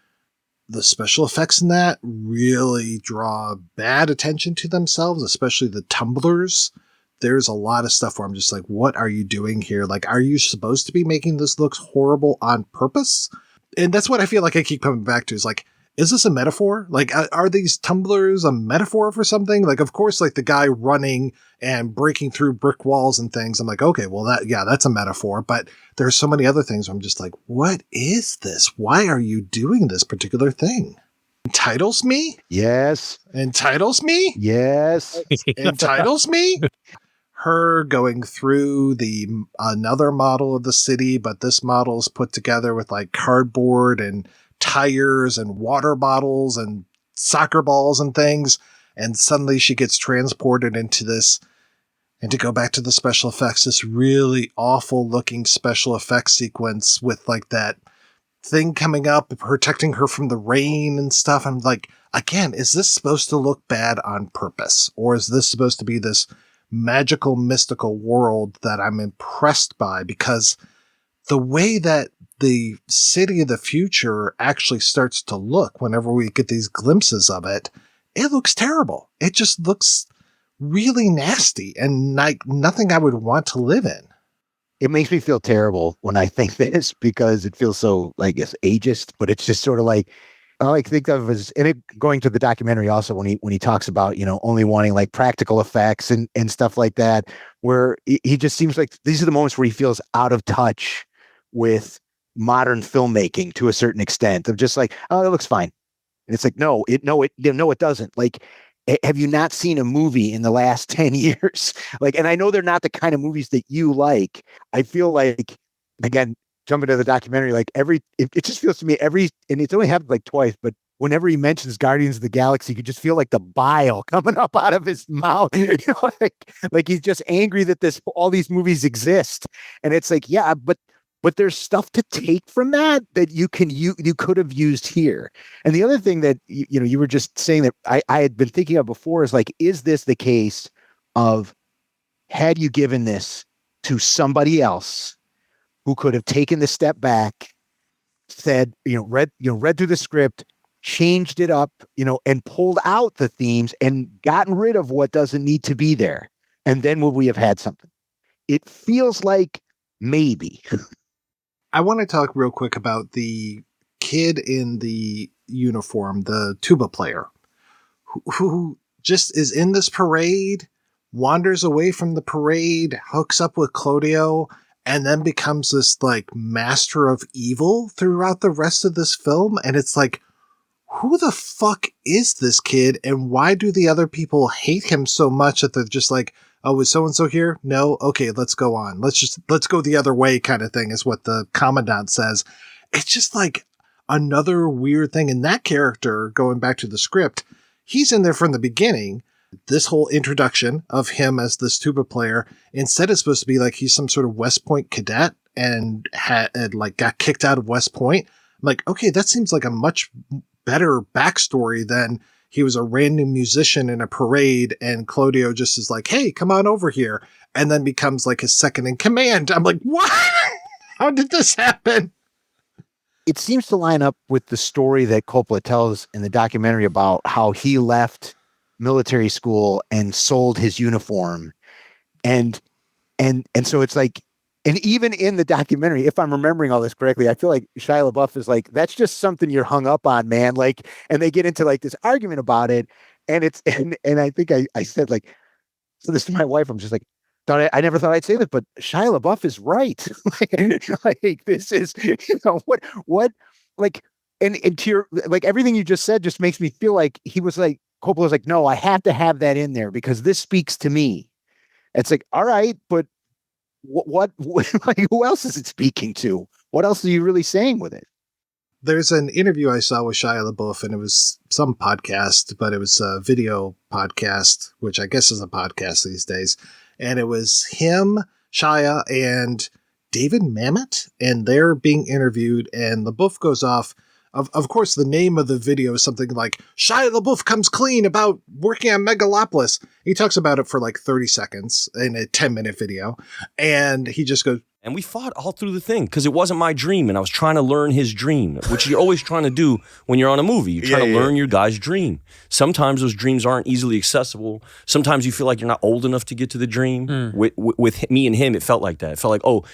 the special effects in that really draw bad attention to themselves, especially the tumblers. There's a lot of stuff where I'm just like, what are you doing here? Like, are you supposed to be making this look horrible on purpose? And that's what I feel like I keep coming back to is like, is this a metaphor? Like, are these tumblers a metaphor for something? Like, of course, like the guy running and breaking through brick walls and things. I'm like, okay, well, that's a metaphor. But there's so many other things where I'm just like, what is this? Why are you doing this particular thing? Entitles me? Yes. Entitles me? Yes. Entitles me? Her going through another model of the city, but this model is put together with like cardboard and tires and water bottles and soccer balls and things, and suddenly she gets transported into this. And to go back to the special effects, this really awful looking special effects sequence with like that thing coming up protecting her from the rain and stuff. I'm like, again, is this supposed to look bad on purpose, or is this supposed to be this magical mystical world that I'm impressed by? Because the way that the city of the future actually starts to look whenever we get these glimpses of it, it looks terrible. It just looks really nasty and like nothing I would want to live in. It makes me feel terrible when I think this because it feels so, I guess, ageist, but it's just sort of like all I think of is, and it going to the documentary also when he talks about, only wanting like practical effects and stuff like that, where he just seems like these are the moments where he feels out of touch with modern filmmaking to a certain extent of just like, oh, it looks fine. And it's like, no, it doesn't. Like, have you not seen a movie in the last 10 years? Like, and I know they're not the kind of movies that you like. I feel like, again, jumping to the documentary, like it just feels to me and it's only happened like twice, but whenever he mentions Guardians of the Galaxy, you could just feel like the bile coming up out of his mouth. Like he's just angry that all these movies exist. And it's like, yeah, but there's stuff to take from that you could have used here. And the other thing that you were just saying that I had been thinking of before is like, is this the case of, had you given this to somebody else who could have taken the step back, said, read through the script, changed it up, and pulled out the themes and gotten rid of what doesn't need to be there, and then would we have had something? It feels like maybe. I want to talk real quick about the kid in the uniform, the tuba player, who just is in this parade, wanders away from the parade, hooks up with Claudio, and then becomes this like master of evil throughout the rest of this film. And it's like, who the fuck is this kid? And why do the other people hate him so much that they're just like, oh, is so-and-so here? No? Okay, let's go on. Let's go the other way kind of thing is what the commandant says. It's just like another weird thing. And that character, going back to the script, he's in there from the beginning. This whole introduction of him as this tuba player, instead it's supposed to be like he's some sort of West Point cadet and got kicked out of West Point. I'm like, okay, that seems like a much better backstory than he was a random musician in a parade and Claudio just is like, hey, come on over here. And then becomes like his second in command. I'm like, what? How did this happen? It seems to line up with the story that Coppola tells in the documentary about how he left military school and sold his uniform. And so it's like, and even in the documentary, if I'm remembering all this correctly, I feel like Shia LaBeouf is like, that's just something you're hung up on, man. Like, and they get into like this argument about it. And it's, and I think I said like, so this to my wife, I'm just like, I never thought I'd say this, but Shia LaBeouf is right. Like this is, what, like, and to your, like everything you just said just makes me feel like he was like, Coppola was like, no, I have to have that in there because this speaks to me. It's like, all right, but what like, who else is it speaking to? What else are you really saying with it? There's an interview I saw with Shia LaBeouf, and it was some podcast, but it was a video podcast, which I guess is a podcast these days. And it was him, Shia, and David Mamet, and they're being interviewed, and LaBeouf goes off. Of course, the name of the video is something like Shia LaBeouf comes clean about working on Megalopolis. He talks about it for like 30 seconds in a 10-minute video. And he just goes, and we fought all through the thing because it wasn't my dream. And I was trying to learn his dream, which you're always trying to do when you're on a movie. You're trying to learn your guy's dream. Sometimes those dreams aren't easily accessible. Sometimes you feel like you're not old enough to get to the dream. With me and him, it felt like that. It felt like, oh,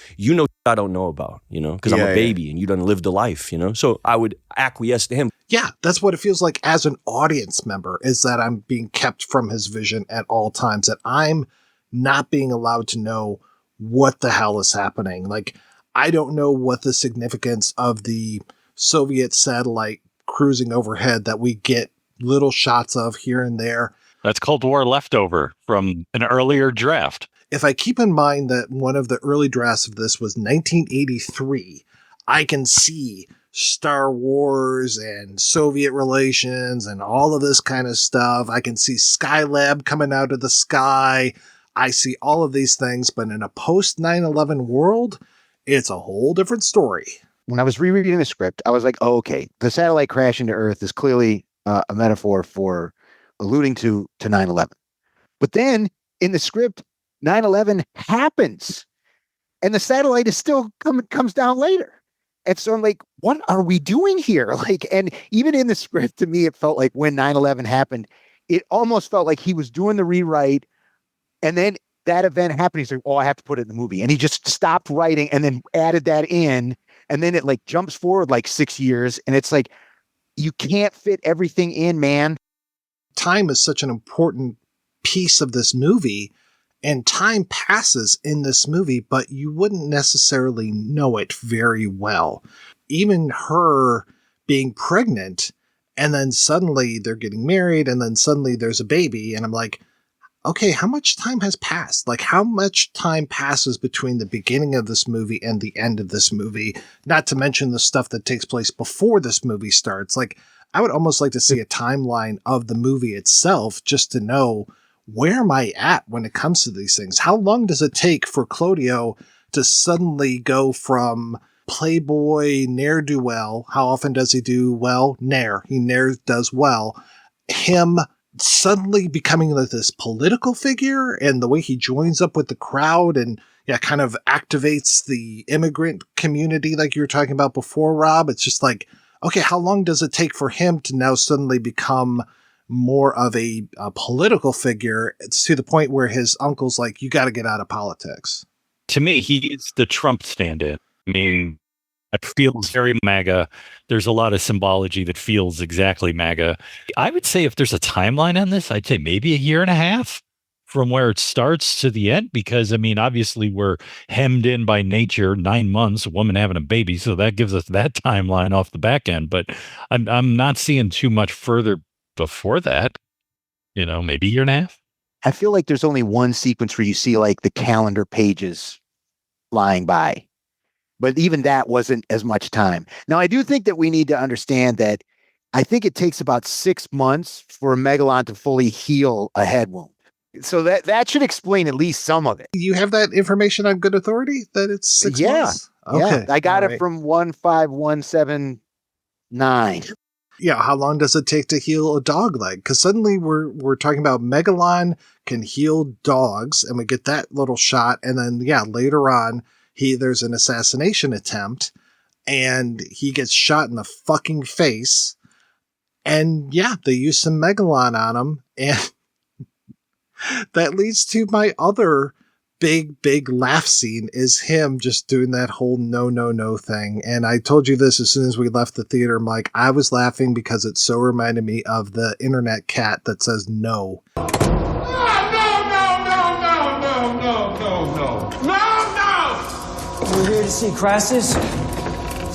I don't know about, because I'm a baby and you done lived a life, So I would acquiesce to him. Yeah, that's what it feels like as an audience member, is that I'm being kept from his vision at all times, that I'm not being allowed to know what the hell is happening. Like, I don't know what the significance of the Soviet satellite cruising overhead that we get little shots of here and there. That's Cold War leftover from an earlier draft. If I keep in mind that one of the early drafts of this was 1983, I can see Star Wars and Soviet relations and all of this kind of stuff. I can see Skylab coming out of the sky. I see all of these things, but in a post 9/11 world, it's a whole different story. When I was rereading the script, I was like, oh, okay, the satellite crash into Earth is clearly a metaphor for alluding to 9/11. But then in the script, 9/11 happens and the satellite is still comes down later. And so I'm like, what are we doing here? Like, and even in the script, to me, it felt like when 9/11 happened, it almost felt like he was doing the rewrite. And then that event happened. He's like, oh, I have to put it in the movie. And he just stopped writing and then added that in. And then it like jumps forward like 6 years. And it's like, you can't fit everything in, man. Time is such an important piece of this movie, and time passes in this movie, but you wouldn't necessarily know it very well. Even her being pregnant, and then suddenly they're getting married, and then suddenly there's a baby, and I'm like, okay, how much time has passed? Like, how much time passes between the beginning of this movie and the end of this movie? Not to mention the stuff that takes place before this movie starts. Like, I would almost like to see a timeline of the movie itself just to know, where am I at when it comes to these things? How long does it take for Claudio to suddenly go from playboy ne'er-do-well? How often does he do well? He ne'er does well. Him suddenly becoming like this political figure, and the way he joins up with the crowd and kind of activates the immigrant community like you were talking about before, Rob. It's just like, okay, how long does it take for him to now suddenly become more of a political figure? It's to the point where his uncle's like, you got to get out of politics. To me, he's the Trump stand-in. I mean, it feels very MAGA. There's a lot of symbology that feels exactly MAGA. I would say if there's a timeline on this, I'd say maybe a year and a half from where it starts to the end, because, I mean, obviously we're hemmed in by nature, 9 months, a woman having a baby. So that gives us that timeline off the back end. But I'm not seeing too much further before that, maybe a year and a half. I feel like there's only one sequence where you see like the calendar pages flying by. But even that wasn't as much time. Now, I do think that we need to understand that I think it takes about 6 months for a Megalon to fully heal a head wound. So that should explain at least some of it. You have that information on good authority that it's 6 months? Okay. Yeah, I got it from 15179. Yeah, how long does it take to heal a dog leg? Because suddenly we're talking about Megalon can heal dogs, and we get that little shot, and then later on, there's an assassination attempt, and he gets shot in the fucking face, and they use some Megalon on him, and that leads to my other big laugh scene is him just doing that whole no thing. And I told you this as soon as we left the theater, Mike. I was laughing because it so reminded me of the internet cat that says no. We're here to see Crassus.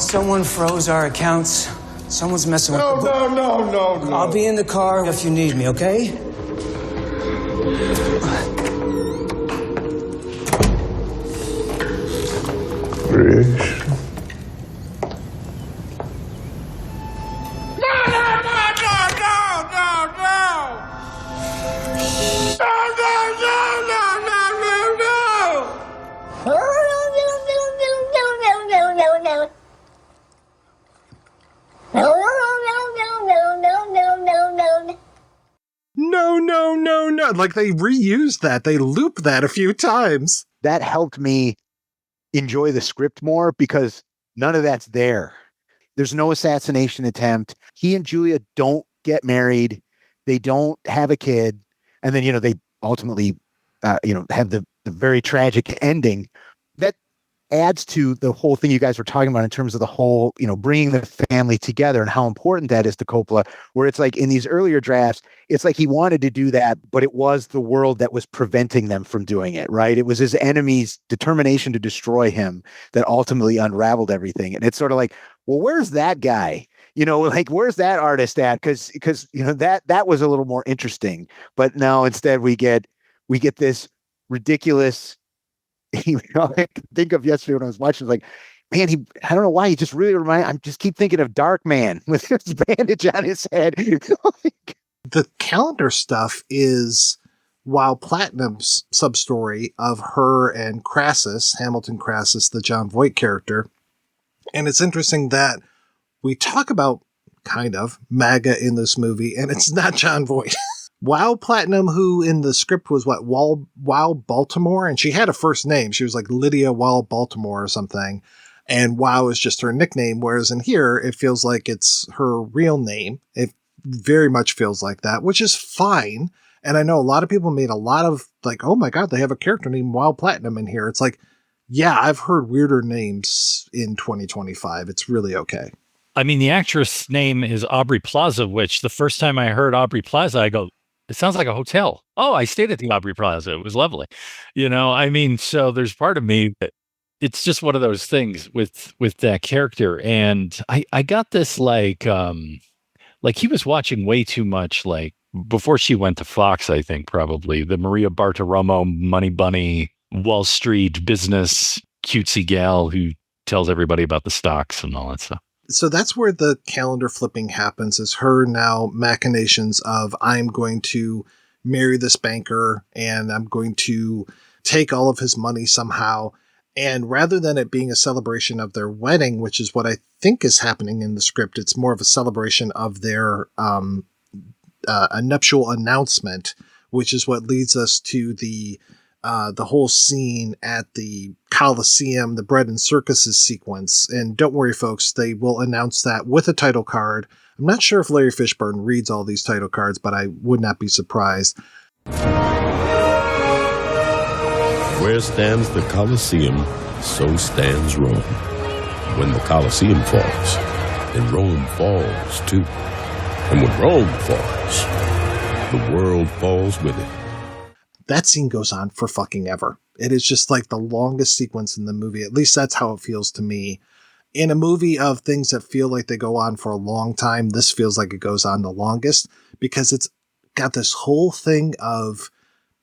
Someone froze our accounts. Someone's messing with the book. No. I'll be in the car if you need me, okay? No. Like, they reused that. They looped that a few times. That helped me enjoy the script more because none of that's there. There's no assassination attempt. He and Julia don't get married. They don't have a kid. And then, they ultimately, have the very tragic ending. That adds to the whole thing you guys were talking about in terms of the whole, bringing the family together and how important that is to Coppola, where it's like in these earlier drafts, it's like he wanted to do that, but it was the world that was preventing them from doing it, right? It was his enemy's determination to destroy him that ultimately unraveled everything. And it's sort of like, well, where's that guy? Where's that artist at? Because that was a little more interesting. But now instead we get this ridiculous, I think of yesterday when I was watching, like, man, I don't know why he just really I just keep thinking of Dark Man with this bandage on his head. The calendar stuff is Wild Platinum's sub-story of her and Crassus, Hamilton Crassus, the John Voight character. And it's interesting that we talk about kind of MAGA in this movie, and it's not John Voight. Wild Platinum, who in the script was Wild Baltimore, and she had a first name. She was like Lydia Wild Baltimore or something. And Wow is just her nickname, whereas in here, it feels like it's her real name. It very much feels like that, which is fine. And I know a lot of people made a lot of like, oh my God, they have a character named Wild Platinum in here. It's like, yeah, I've heard weirder names in 2025. It's really okay. I mean, the actress name is Aubrey Plaza, which the first time I heard Aubrey Plaza, I go, it sounds like a hotel. Oh, I stayed at the Aubrey Plaza. It was lovely. I mean, so there's part of me that it's just one of those things with that character. And I got this like he was watching way too much, like before she went to Fox, I think probably the Maria Bartiromo, Money Bunny, Wall Street business, cutesy gal who tells everybody about the stocks and all that stuff. So that's where the calendar flipping happens, is her now machinations of, I'm going to marry this banker and I'm going to take all of his money somehow. And rather than it being a celebration of their wedding, which is what I think is happening in the script, it's more of a celebration of their a nuptial announcement, which is what leads us to the whole scene at the Coliseum, the bread and circuses sequence. And don't worry, folks, they will announce that with a title card. I'm not sure if Larry Fishburne reads all these title cards, but I would not be surprised. Where stands the Colosseum, so stands Rome. When the Colosseum falls, then Rome falls too. And when Rome falls, the world falls with it. That scene goes on for fucking ever. It is just like the longest sequence in the movie. At least that's how it feels to me. In a movie of things that feel like they go on for a long time, this feels like it goes on the longest because it's got this whole thing of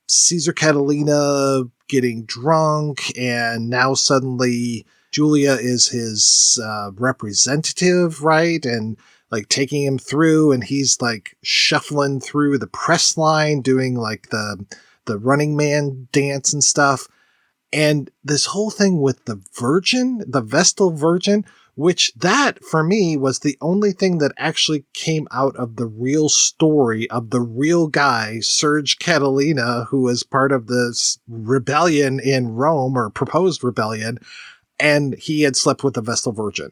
Cesar Catalina getting drunk, and now suddenly Julia is his representative, right? And like taking him through, and he's like shuffling through the press line, doing like the Running Man dance and stuff. And this whole thing with the Virgin, the Vestal Virgin, which that for me was the only thing that actually came out of the real story of the real guy, Serge Catalina, who was part of this rebellion in Rome, or proposed rebellion, and he had slept with the Vestal Virgin.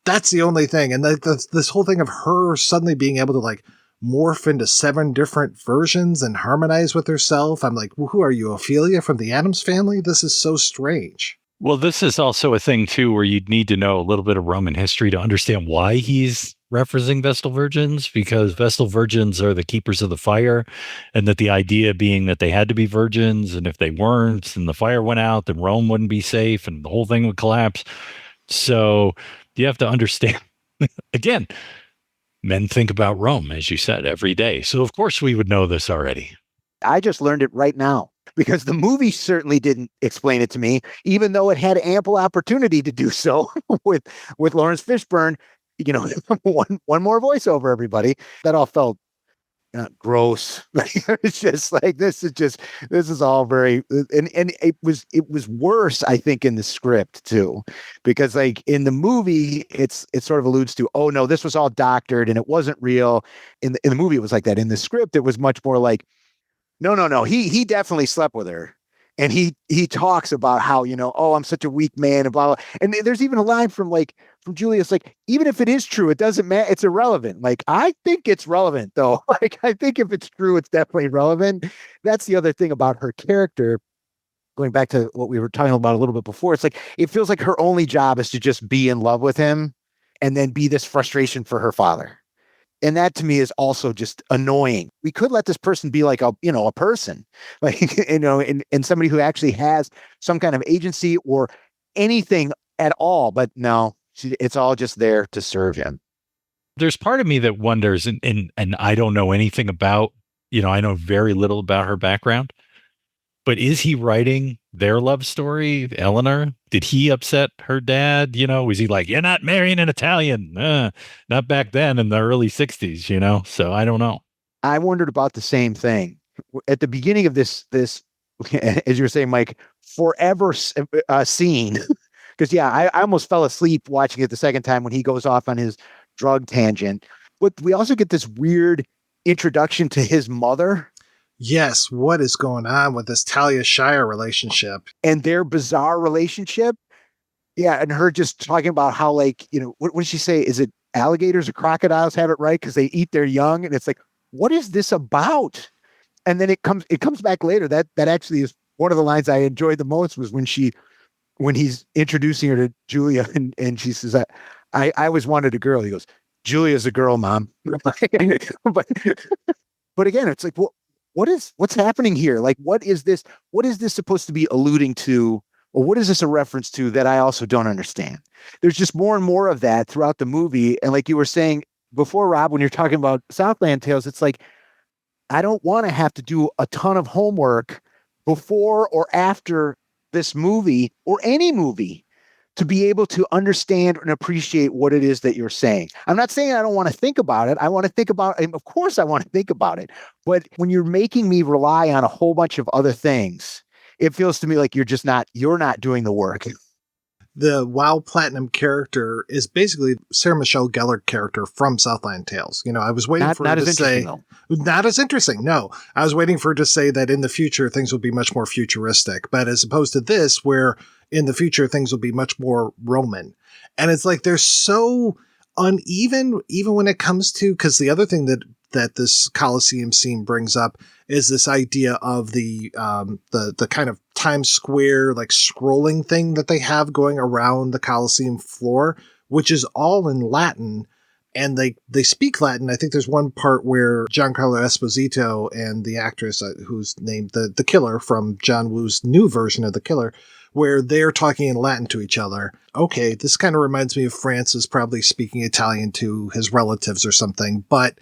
That's the only thing. And this whole thing of her suddenly being able to like morph into 7 different versions and harmonize with herself. I'm like, well, who are you, Ophelia from the Addams Family? This is so strange. Well, this is also a thing, too, where you'd need to know a little bit of Roman history to understand why he's referencing Vestal Virgins, because Vestal Virgins are the keepers of the fire, and that the idea being that they had to be virgins, and if they weren't and the fire went out, then Rome wouldn't be safe and the whole thing would collapse. So you have to understand, again, men think about Rome, as you said, every day. So, of course, we would know this already. I just learned it right now because the movie certainly didn't explain it to me, even though it had ample opportunity to do so with Lawrence Fishburne. One more voiceover, everybody. That all felt gross. It's just like this is all very, and it was worse, I think, in the script too, because like in the movie it sort of alludes to, oh no, this was all doctored and it wasn't real. In the movie it was like that. In the script it was much more like, no, he definitely slept with her. And he talks about how, oh, I'm such a weak man and blah, blah. And there's even a line from Julius, like, even if it is true, it doesn't matter. It's irrelevant. Like, I think it's relevant, though. Like, I think if it's true, it's definitely relevant. That's the other thing about her character. Going back to what we were talking about a little bit before, it's like, it feels like her only job is to just be in love with him and then be this frustration for her father. And that to me is also just annoying. We could let this person be like a person, like, and somebody who actually has some kind of agency or anything at all. But no, it's all just there to serve him. There's part of me that wonders, and I don't know anything about, I know very little about her background, but is he writing their love story, Eleanor? Did he upset her dad? Was he like, you're not marrying an Italian? Not back then in the early 60s, so I don't know. I wondered about the same thing. At the beginning of this, as you were saying, Mike, forever scene, because I almost fell asleep watching it the second time when he goes off on his drug tangent. But we also get this weird introduction to his mother. Yes, what is going on with this Talia Shire relationship? And their bizarre relationship. Yeah, and her just talking about how, like, what did she say? Is it alligators or crocodiles have it right because they eat their young? And it's like, what is this about? And then it comes back later. That actually is one of the lines I enjoyed the most, was when he's introducing her to Julia and she says, I always wanted a girl. He goes, Julia's a girl, Mom. but again, it's like, what's happening here? Like, what is this supposed to be alluding to? Or what is this a reference to that I also don't understand? There's just more and more of that throughout the movie. And like you were saying before, Rob, when you're talking about Southland Tales, it's like, I don't want to have to do a ton of homework before or after this movie or any movie to be able to understand and appreciate what it is that you're saying. I'm not saying I don't want to think about it. I want to think about it. Of course I want to think about it. But when you're making me rely on a whole bunch of other things, it feels to me like you're not doing the work. The WoW Platinum character is basically Sarah Michelle Gellar character from Southland Tales. You know, I was waiting for her to say, not as interesting. No, I was waiting for her to say that in the future, things will be much more futuristic, but as opposed to this, where in the future, things will be much more Roman. And it's like, they're so uneven, even when it comes to, because the other thing that this Colosseum scene brings up is this idea of the kind of Times Square like scrolling thing that they have going around the Colosseum floor, which is all in Latin, and they speak Latin. I think there's one part where Giancarlo Esposito and the actress who's named the Killer from John Woo's new version of The Killer, where they're talking in Latin to each other. Okay, this kind of reminds me of Francis probably speaking Italian to his relatives or something, but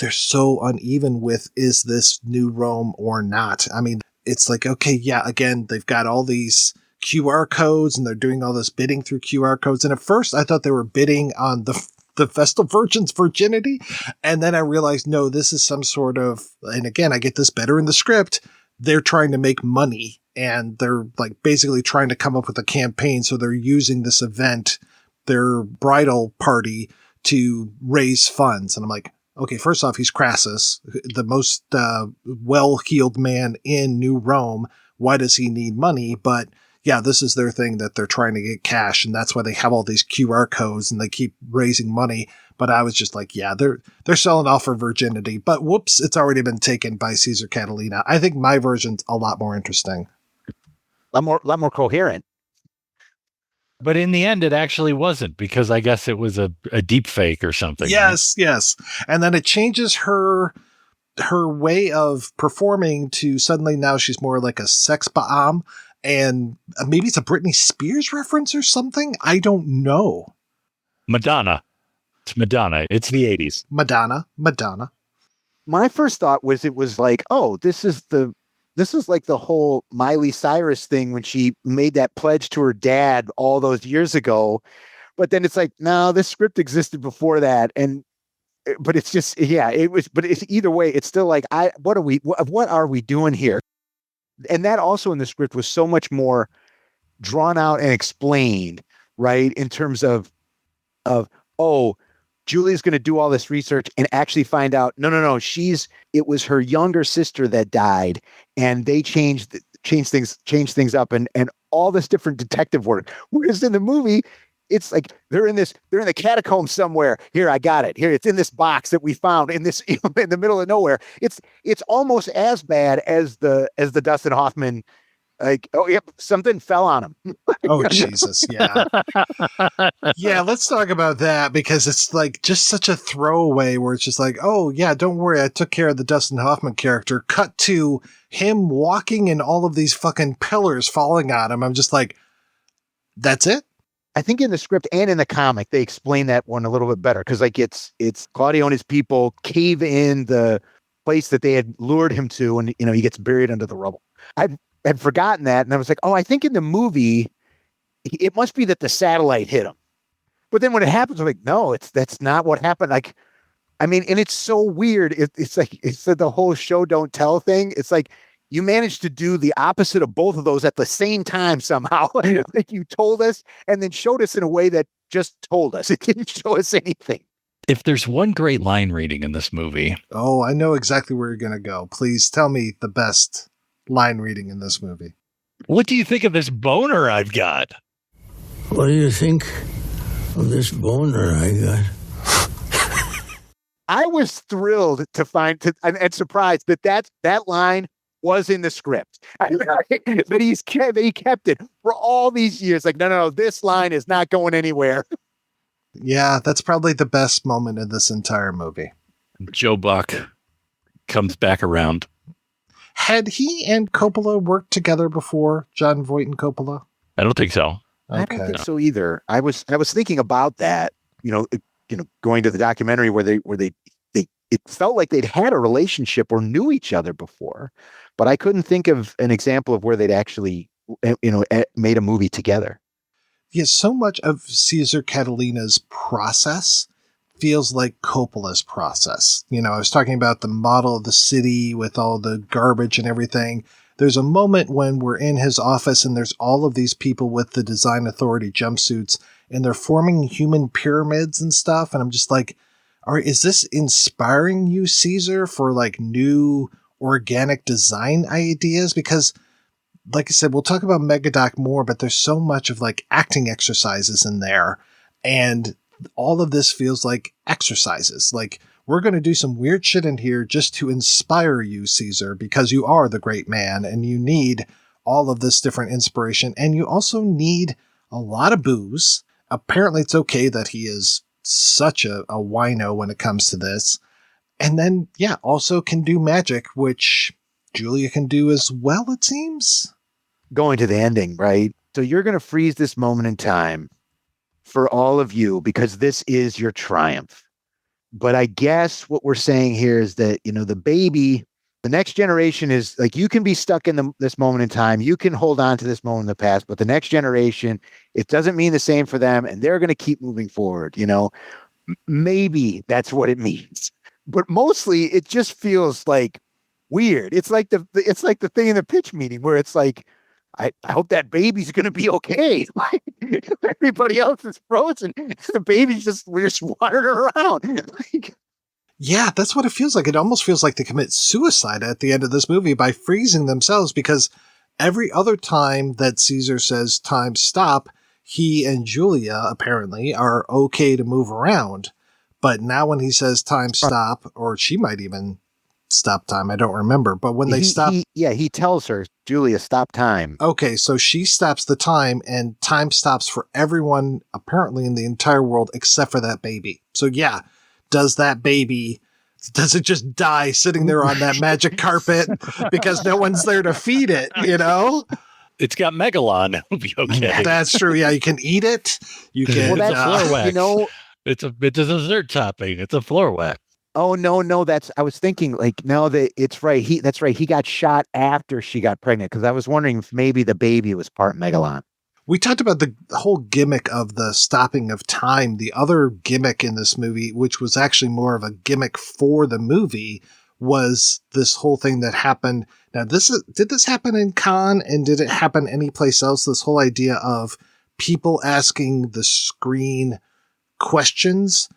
they're so uneven with, is this New Rome or not? I mean, it's like, okay, yeah, again, they've got all these QR codes and they're doing all this bidding through QR codes. And at first I thought they were bidding on the Vestal Virgin's virginity. And then I realized, no, this is some sort of, and again, I get this better in the script. They're trying to make money and they're like basically trying to come up with a campaign. So they're using this event, their bridal party, to raise funds. And I'm like, okay, first off, he's Crassus, the most well-heeled man in New Rome. Why does he need money? But yeah, this is their thing that they're trying to get cash, and that's why they have all these QR codes and they keep raising money. But I was just like, yeah, they're selling off for virginity. But whoops, it's already been taken by Cesar Catalina. I think my version's a lot more interesting. A lot more coherent. But in the end, it actually wasn't, because I guess it was a deep fake or something. Yes, right? Yes. And then it changes her way of performing to suddenly now she's more like a sex ba'am, and maybe it's a Britney Spears reference or something. I don't know. Madonna. It's Madonna. It's the 80s. Madonna. My first thought was it was like, oh, this is like the whole Miley Cyrus thing when she made that pledge to her dad all those years ago. But then it's like, no, this script existed before that. But it's just, yeah, it was, but it's either way, it's still like, what are we doing here? And that also in the script was so much more drawn out and explained, right? In terms of, oh, Julia's going to do all this research and actually find out, no, it was her younger sister that died, and they changed things up and all this different detective work. Whereas in the movie, it's like they're in the catacombs somewhere. Here, I got it. Here, it's in this box that we found in this in the middle of nowhere. It's almost as bad as the Dustin Hoffman. Like, oh, yep, something fell on him. Oh, Jesus. Yeah. Yeah, let's talk about that, because it's like just such a throwaway where it's just like, oh, yeah, don't worry, I took care of the Dustin Hoffman character. Cut to him walking and all of these fucking pillars falling on him. I'm just like, that's it? I think in the script and in the comic, they explain that one a little bit better, because like it's Claudio and his people cave in the place that they had lured him to, and he gets buried under the rubble. I had forgotten that, and I was like, oh, I think in the movie, it must be that the satellite hit him. But then when it happens, I'm like, no, that's not what happened. Like, I mean, and it's so weird. It's like, it's the whole show don't tell thing. It's like you managed to do the opposite of both of those at the same time somehow. Like you told us and then showed us in a way that just told us. It didn't show us anything. If there's one great line reading in this movie. Oh, I know exactly where you're going to go. Please tell me the best line reading in this movie. What do you think of this boner I've got? What do you think of this boner I got? I was thrilled to find and surprised that line was in the script. That he kept it for all these years. Like, no, this line is not going anywhere. Yeah, that's probably the best moment in this entire movie. Joe Buck comes back around. Had he and Coppola worked together before, John Voight and Coppola? I don't think so. I don't think so either. I was thinking about that, going to the documentary where it felt like they'd had a relationship or knew each other before, but I couldn't think of an example of where they'd actually, made a movie together. Yeah, so much of Cesar Catalina's process feels like Coppola's process. I was talking about the model of the city with all the garbage and everything. There's a moment when we're in his office and there's all of these people with the design authority jumpsuits and they're forming human pyramids and stuff. And I'm just like, all right, is this inspiring you, Cesar, for like new organic design ideas? Because like I said, we'll talk about Megadoc more, but there's so much of like acting exercises in there. And all of this feels like exercises. Like, we're going to do some weird shit in here just to inspire you, Cesar, because you are the great man and you need all of this different inspiration. And you also need a lot of booze. Apparently it's okay that he is such a wino when it comes to this. And then, yeah, also can do magic, which Julia can do as well, it seems. Going to the ending, right? So you're going to freeze this moment in time for all of you because this is your triumph. But I guess what we're saying here is that, the baby, the next generation is like, you can be stuck in this moment in time. You can hold on to this moment in the past, but the next generation, it doesn't mean the same for them. And they're going to keep moving forward. Maybe that's what it means. But mostly it just feels like weird. It's like the thing in the pitch meeting where it's like, I hope that baby's going to be okay. Like, everybody else is frozen. The baby's we're just wandering around. Yeah, that's what it feels like. It almost feels like they commit suicide at the end of this movie by freezing themselves, because every other time that Cesar says time stop, he and Julia apparently are okay to move around. But now when he says time stop, or she might even stop time, I don't remember, but when they stop, he tells her, Julia, stop time. Okay, so she stops the time, and time stops for everyone apparently in the entire world except for that baby. So yeah, does it just die sitting there on that magic carpet because no one's there to feed it, It's got Megalon. It'll be okay. That's true. Yeah, you can eat it. You can. Well, that's floor wax. It's a dessert topping. It's a floor wax. Oh, no, I was thinking like, no, it's right. That's right. He got shot after she got pregnant, because I was wondering if maybe the baby was part Megalon. We talked about the whole gimmick of the stopping of time. The other gimmick in this movie, which was actually more of a gimmick for the movie, was this whole thing that happened. Now, did this happen in Cannes, and did it happen anyplace else? This whole idea of people asking the screen questions.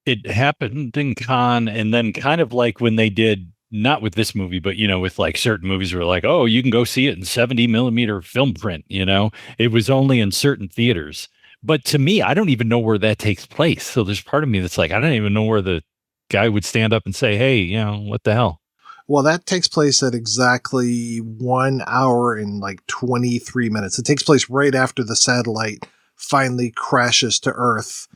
It happened in Cannes, and then kind of like when they did, not with this movie, but, with like certain movies where like, oh, you can go see it in 70 millimeter film print, it was only in certain theaters. But to me, I don't even know where that takes place. So there's part of me that's like, I don't even know where the guy would stand up and say, hey, what the hell? Well, that takes place at exactly 1 hour and like 23 minutes. It takes place right after the satellite finally crashes to Earth.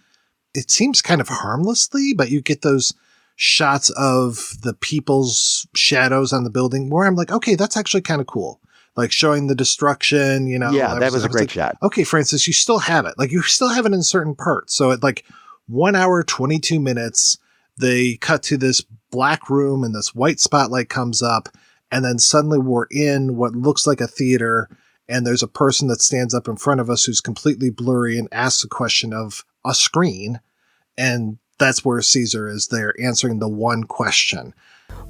It seems kind of harmlessly, but you get those shots of the people's shadows on the building where I'm like, okay, that's actually kind of cool. Like showing the destruction, Yeah, that was a great shot. Okay, Francis, you still have it. Like, you still have it in certain parts. So at like 1 hour, 22 minutes, they cut to this black room and this white spotlight comes up. And then suddenly we're in what looks like a theater. And there's a person that stands up in front of us who's completely blurry and asks a question of a screen. And that's where Cesar is there answering the one question.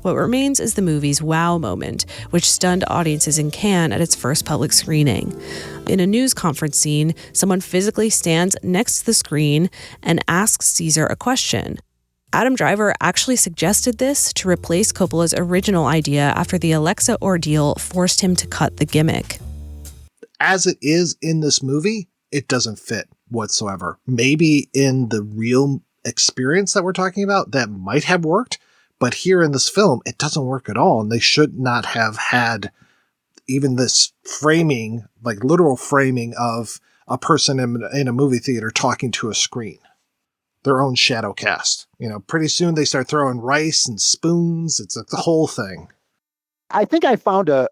What remains is the movie's wow moment, which stunned audiences in Cannes at its first public screening. In a news conference scene, someone physically stands next to the screen and asks Cesar a question. Adam Driver actually suggested this to replace Coppola's original idea after the Alexa ordeal forced him to cut the gimmick. As it is in this movie, it doesn't fit whatsoever. Maybe in the real experience that we're talking about, that might have worked, but here in this film, it doesn't work at all. And they should not have had even this framing, like literal framing of a person in a movie theater talking to a screen. their own shadow cast. Pretty soon they start throwing rice and spoons. It's the whole thing. I think I found a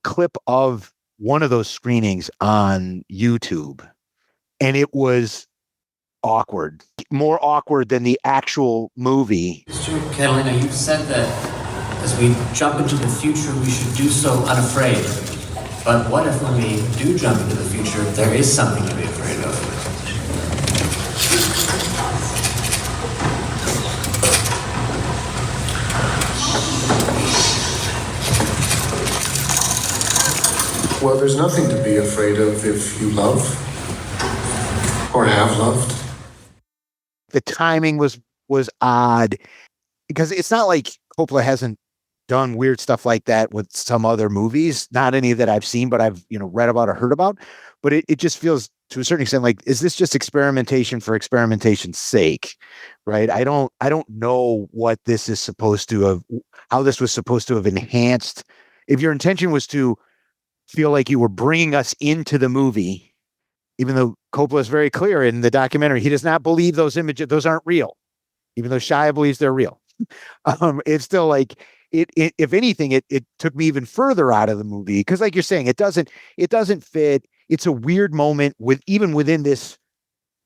clip of one of those screenings on YouTube, and it was awkward, more awkward than the actual movie. Mr. Catalina, you said that as we jump into the future, we should do so unafraid. But what if when we do jump into the future, there is something to be afraid of? Well, there's nothing to be afraid of if you love or have loved. The timing was odd, because it's not like Coppola hasn't done weird stuff like that with some other movies. Not any that I've seen, but I've read about or heard about. But it just feels, to a certain extent, like, is this just experimentation for experimentation's sake? Right? I don't know what this is supposed to have, how this was supposed to have enhanced. If your intention was to feel like you were bringing us into the movie, even though Coppola is very clear in the documentary, he does not believe those images, those aren't real, even though Shia believes they're real. It's still like, if anything, it took me even further out of the movie, because, like you're saying, it doesn't fit. It's a weird moment even within this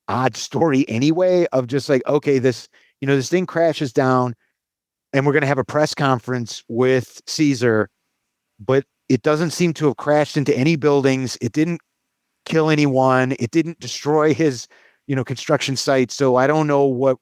odd story anyway, of just like, okay, this thing crashes down and we're going to have a press conference with Cesar, but it doesn't seem to have crashed into any buildings. It didn't kill anyone. It didn't destroy his, construction site. So I don't know what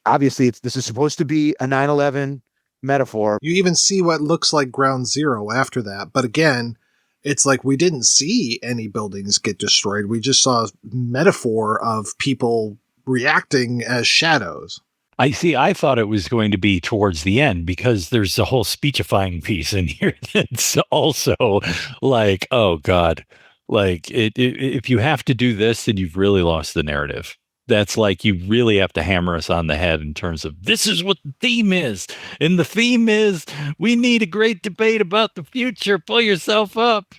obviously this is supposed to be a 9/11 metaphor. You even see what looks like ground zero after that. But again, it's like we didn't see any buildings get destroyed. We just saw a metaphor of people reacting as shadows. I thought it was going to be towards the end, because there's a whole speechifying piece in here that's also like, oh God, like if you have to do this, then you've really lost the narrative. That's like, you really have to hammer us on the head in terms of, this is what the theme is. And the theme is, we need a great debate about the future. Pull yourself up.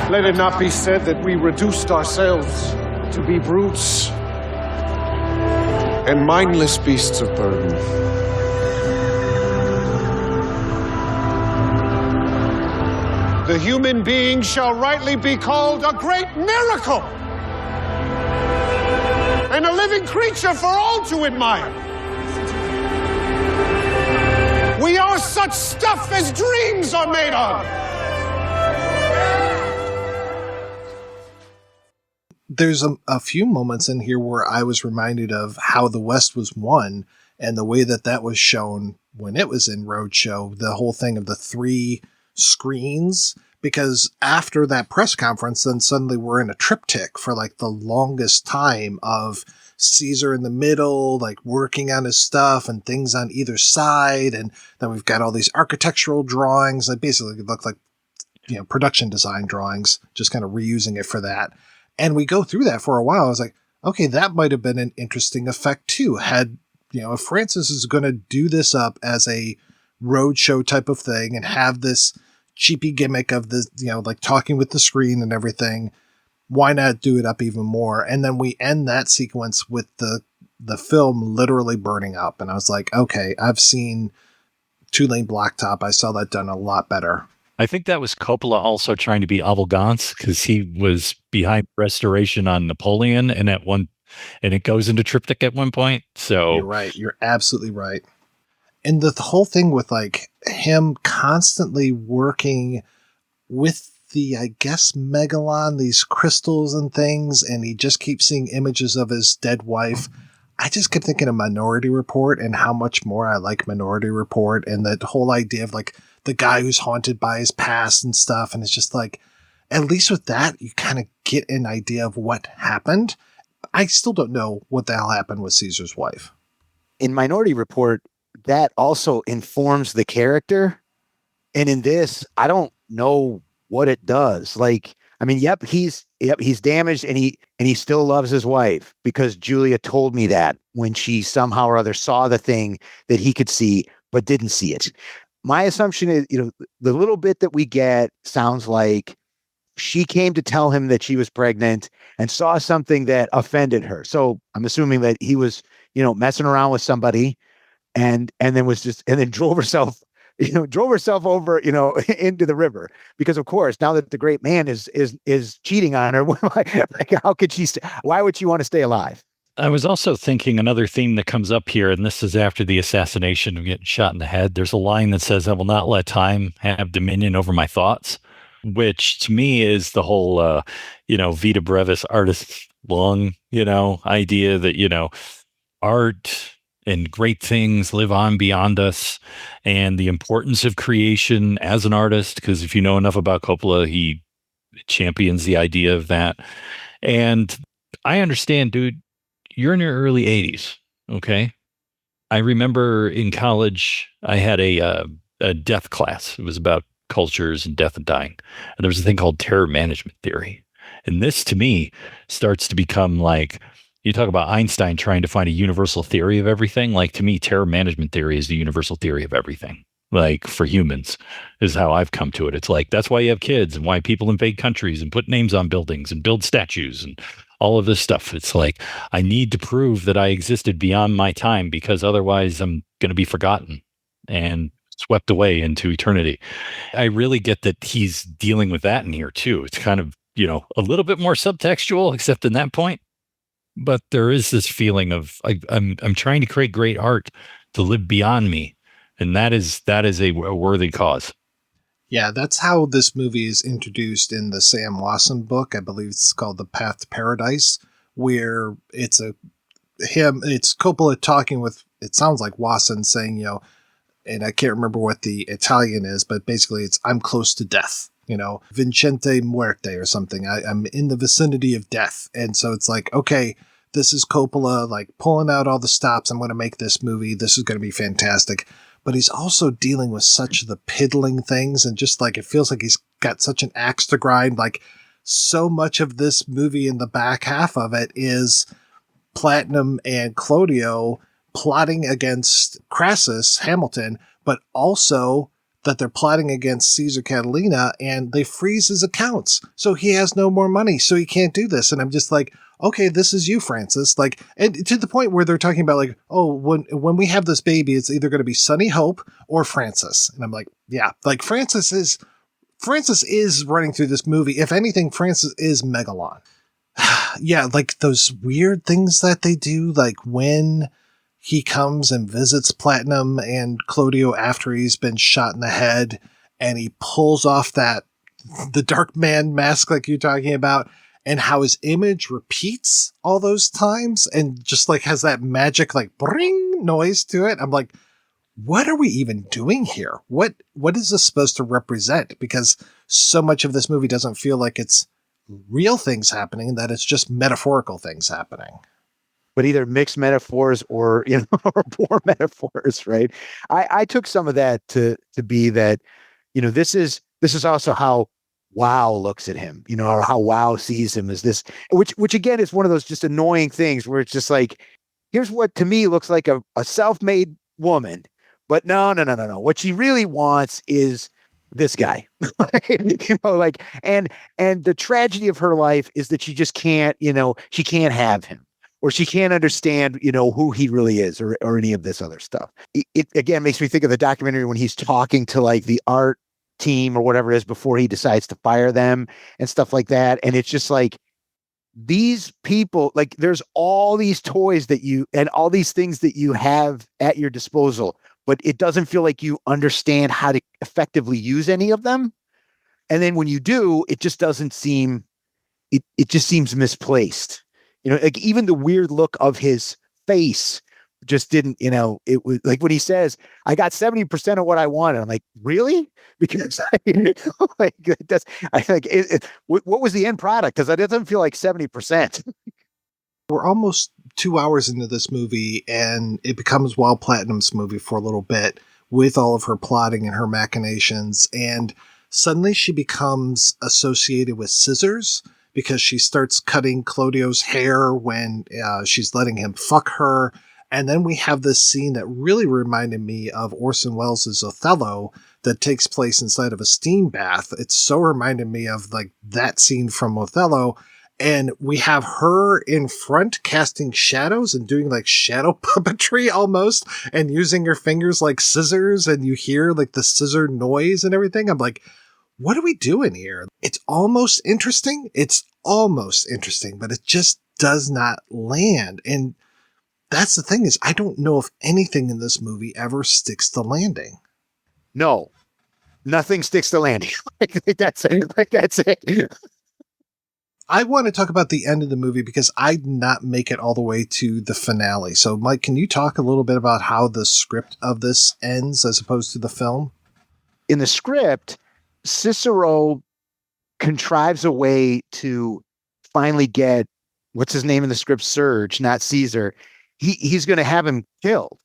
Let it not be said that we reduced ourselves to be brutes and mindless beasts of burden. The human being shall rightly be called a great miracle and a living creature for all to admire. We are such stuff as dreams are made of. There's a few moments in here where I was reminded of how the West was won, and the way that was shown when it was in Roadshow, the whole thing of the 3 screens, because after that press conference, then suddenly we're in a triptych for like the longest time of Cesar in the middle, like working on his stuff, and things on either side. And then we've got all these architectural drawings that basically look like, production design drawings, just kind of reusing it for that. And we go through that for a while. I was like, okay, that might have been an interesting effect too. Had, if Francis is going to do this up as a roadshow type of thing and have this cheapy gimmick of the, like talking with the screen and everything, why not do it up even more? And then we end that sequence with the film literally burning up. And I was like, okay, I've seen 2-lane blacktop. I saw that done a lot better. I think that was Coppola also trying to be avant-garde, because he was behind restoration on Napoleon, and it goes into triptych at one point. So you're right. You're absolutely right. And the whole thing with like him constantly working with the, I guess, Megalon, these crystals and things, and he just keeps seeing images of his dead wife. I just kept thinking of Minority Report and how much more I like Minority Report, and that whole idea of like the guy who's haunted by his past and stuff. And it's just like, at least with that, you kind of get an idea of what happened. I still don't know what the hell happened with Caesar's wife. In Minority Report, that also informs the character. And in this, I don't know what it does. Like, I mean, he's damaged, and he still loves his wife, because Julia told me that when she somehow or other saw the thing that he could see, but didn't see it. My assumption is, the little bit that we get sounds like she came to tell him that she was pregnant and saw something that offended her. So I'm assuming that he was, messing around with somebody and then drove herself over, into the river, because of course, now that the great man is cheating on her, like how could why would she want to stay alive? I was also thinking another theme that comes up here, and this is after the assassination of getting shot in the head. There's a line that says, "I will not let time have dominion over my thoughts," which to me is the whole, vita brevis artis lung, idea that, art and great things live on beyond us, and the importance of creation as an artist. Because if you know enough about Coppola, he champions the idea of that. And I understand, dude, you're in your early 80s. Okay. I remember in college, I had a death class. It was about cultures and death and dying. And there was a thing called terror management theory. And this to me starts to become like, you talk about Einstein trying to find a universal theory of everything. Like, to me, terror management theory is the universal theory of everything. Like, for humans is how I've come to it. It's like, that's why you have kids and why people invade countries and put names on buildings and build statues and all of this stuff. It's like, I need to prove that I existed beyond my time, because otherwise I'm going to be forgotten and swept away into eternity. I really get that he's dealing with that in here too. It's kind of, a little bit more subtextual, except in that point. But there is this feeling of I'm trying to create great art to live beyond me, and that is a worthy cause. Yeah, that's how this movie is introduced in the Sam Wasson book. I believe it's called The Path to Paradise, where it's Coppola talking with, it sounds like Wasson saying, and I can't remember what the Italian is, but basically it's, I'm close to death, Vincente Muerte or something. I'm in the vicinity of death. And so it's like, okay, this is Coppola, like pulling out all the stops. I'm going to make this movie. This is going to be fantastic. But he's also dealing with such the piddling things, and just like, it feels like he's got such an axe to grind. Like, so much of this movie in the back half of it is Platinum and Claudio plotting against Crassus, Hamilton, but also that they're plotting against Cesar Catalina, and they freeze his accounts. So he has no more money, so he can't do this. And I'm just like, okay, this is you, Francis. Like, and to the point where they're talking about like, oh, when we have this baby, it's either going to be Sunny Hope or Francis. And I'm like, yeah, like Francis is running through this movie. If anything, Francis is Megalon. Yeah, like those weird things that they do, like when he comes and visits Platinum and Claudio after he's been shot in the head, and he pulls off the Dark Man mask like you're talking about, and how his image repeats all those times and just like has that magic like bring noise to it. I'm like, what are we even doing here? What is this supposed to represent? Because so much of this movie doesn't feel like it's real things happening, that it's just metaphorical things happening. But either mixed metaphors or, or poor metaphors, right? I took some of that to be that, this is also how Wow looks at him, or how Wow sees him as this, which again is one of those just annoying things where it's just like, here's what to me looks like a self-made woman, but no. What she really wants is this guy, and the tragedy of her life is that she just can't, she can't have him, or she can't understand, who he really is, or any of this other stuff. It again makes me think of the documentary when he's talking to like the art team or whatever it is before he decides to fire them and stuff like that. And it's just like, these people, like, there's all these toys and all these things that you have at your disposal, but it doesn't feel like you understand how to effectively use any of them. And then when you do, it just doesn't seem, it just seems misplaced. Like even the weird look of his face just didn't, it was like when he says, I got 70% of what I wanted. I'm like, really? Because like, what was the end product? Because it doesn't feel like 70%. We're almost 2 hours into this movie, and it becomes Wild Platinum's movie for a little bit with all of her plotting and her machinations. And suddenly she becomes associated with scissors, because she starts cutting Claudio's hair when she's letting him fuck her. And then we have this scene that really reminded me of Orson Welles' Othello that takes place inside of a steam bath. It so reminded me of like that scene from Othello. And we have her in front casting shadows and doing like shadow puppetry almost and using her fingers like scissors, and you hear like the scissor noise and everything. I'm like, what are we doing here? It's almost interesting. But it just does not land. And that's the thing, is I don't know if anything in this movie ever sticks the landing. No, nothing sticks the landing. That's it. I want to talk about the end of the movie because I did not make it all the way to the finale. So, Mike, can you talk a little bit about how the script of this ends as opposed to the film? In the script, Cicero contrives a way to finally get, what's his name in the script? Serge, not Caesar. He's going to have him killed.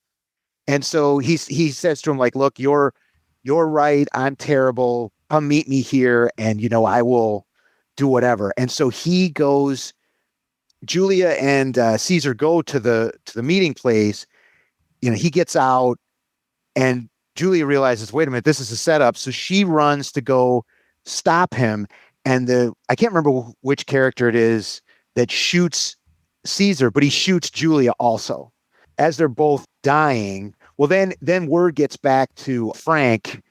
And so he says to him, like, look, you're right. I'm terrible. Come meet me here. And, I will do whatever. And so he goes, Julia and Caesar go to the meeting place. He gets out, and Julia realizes, wait a minute, this is a setup. So she runs to go stop him. And I can't remember which character it is that shoots Caesar, but he shoots Julia also as they're both dying. Well, then word gets back to Frank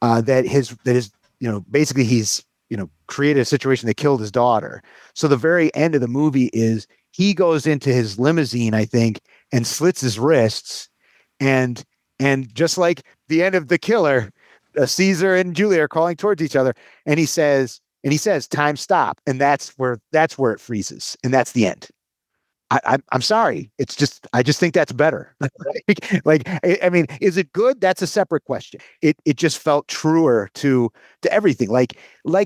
that his basically he's created a situation that killed his daughter. So the very end of the movie is he goes into his limousine, I think, and slits his wrists, and just like the end of The Killer, Caesar and Julia are calling towards each other, and he says, time stop, and that's where it freezes, and that's the end. I'm sorry. I just think that's better. I mean, is it good? That's a separate question. It just felt truer to everything. Like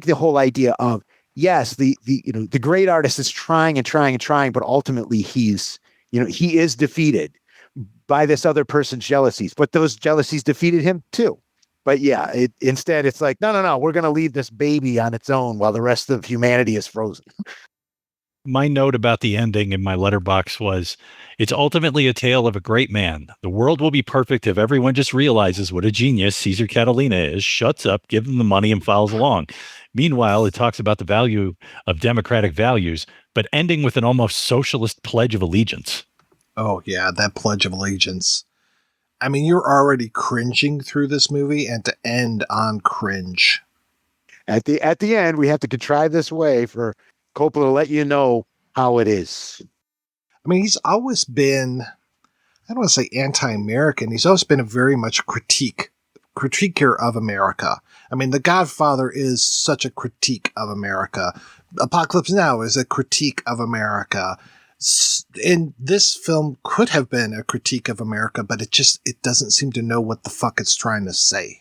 the whole idea of, yes, the great artist is trying and trying and trying, but ultimately he is defeated by this other person's jealousies, but those jealousies defeated him too. But yeah, instead it's like, no, we're going to leave this baby on its own while the rest of humanity is frozen. My note about the ending in my letterbox was, it's ultimately a tale of a great man. The world will be perfect if everyone just realizes what a genius Cesar Catalina is, shuts up, gives them the money, and follows along. Meanwhile, it talks about the value of democratic values, but ending with an almost socialist pledge of allegiance. Oh, yeah, that Pledge of Allegiance. I mean, you're already cringing through this movie, and to end on cringe. At the end, we have to contrive this way for Coppola to let you know how it is. I mean, he's always been, I don't want to say anti-American. He's always been a very much critiquer of America. I mean, The Godfather is such a critique of America. Apocalypse Now is a critique of America. And this film could have been a critique of America, but it doesn't seem to know what the fuck it's trying to say.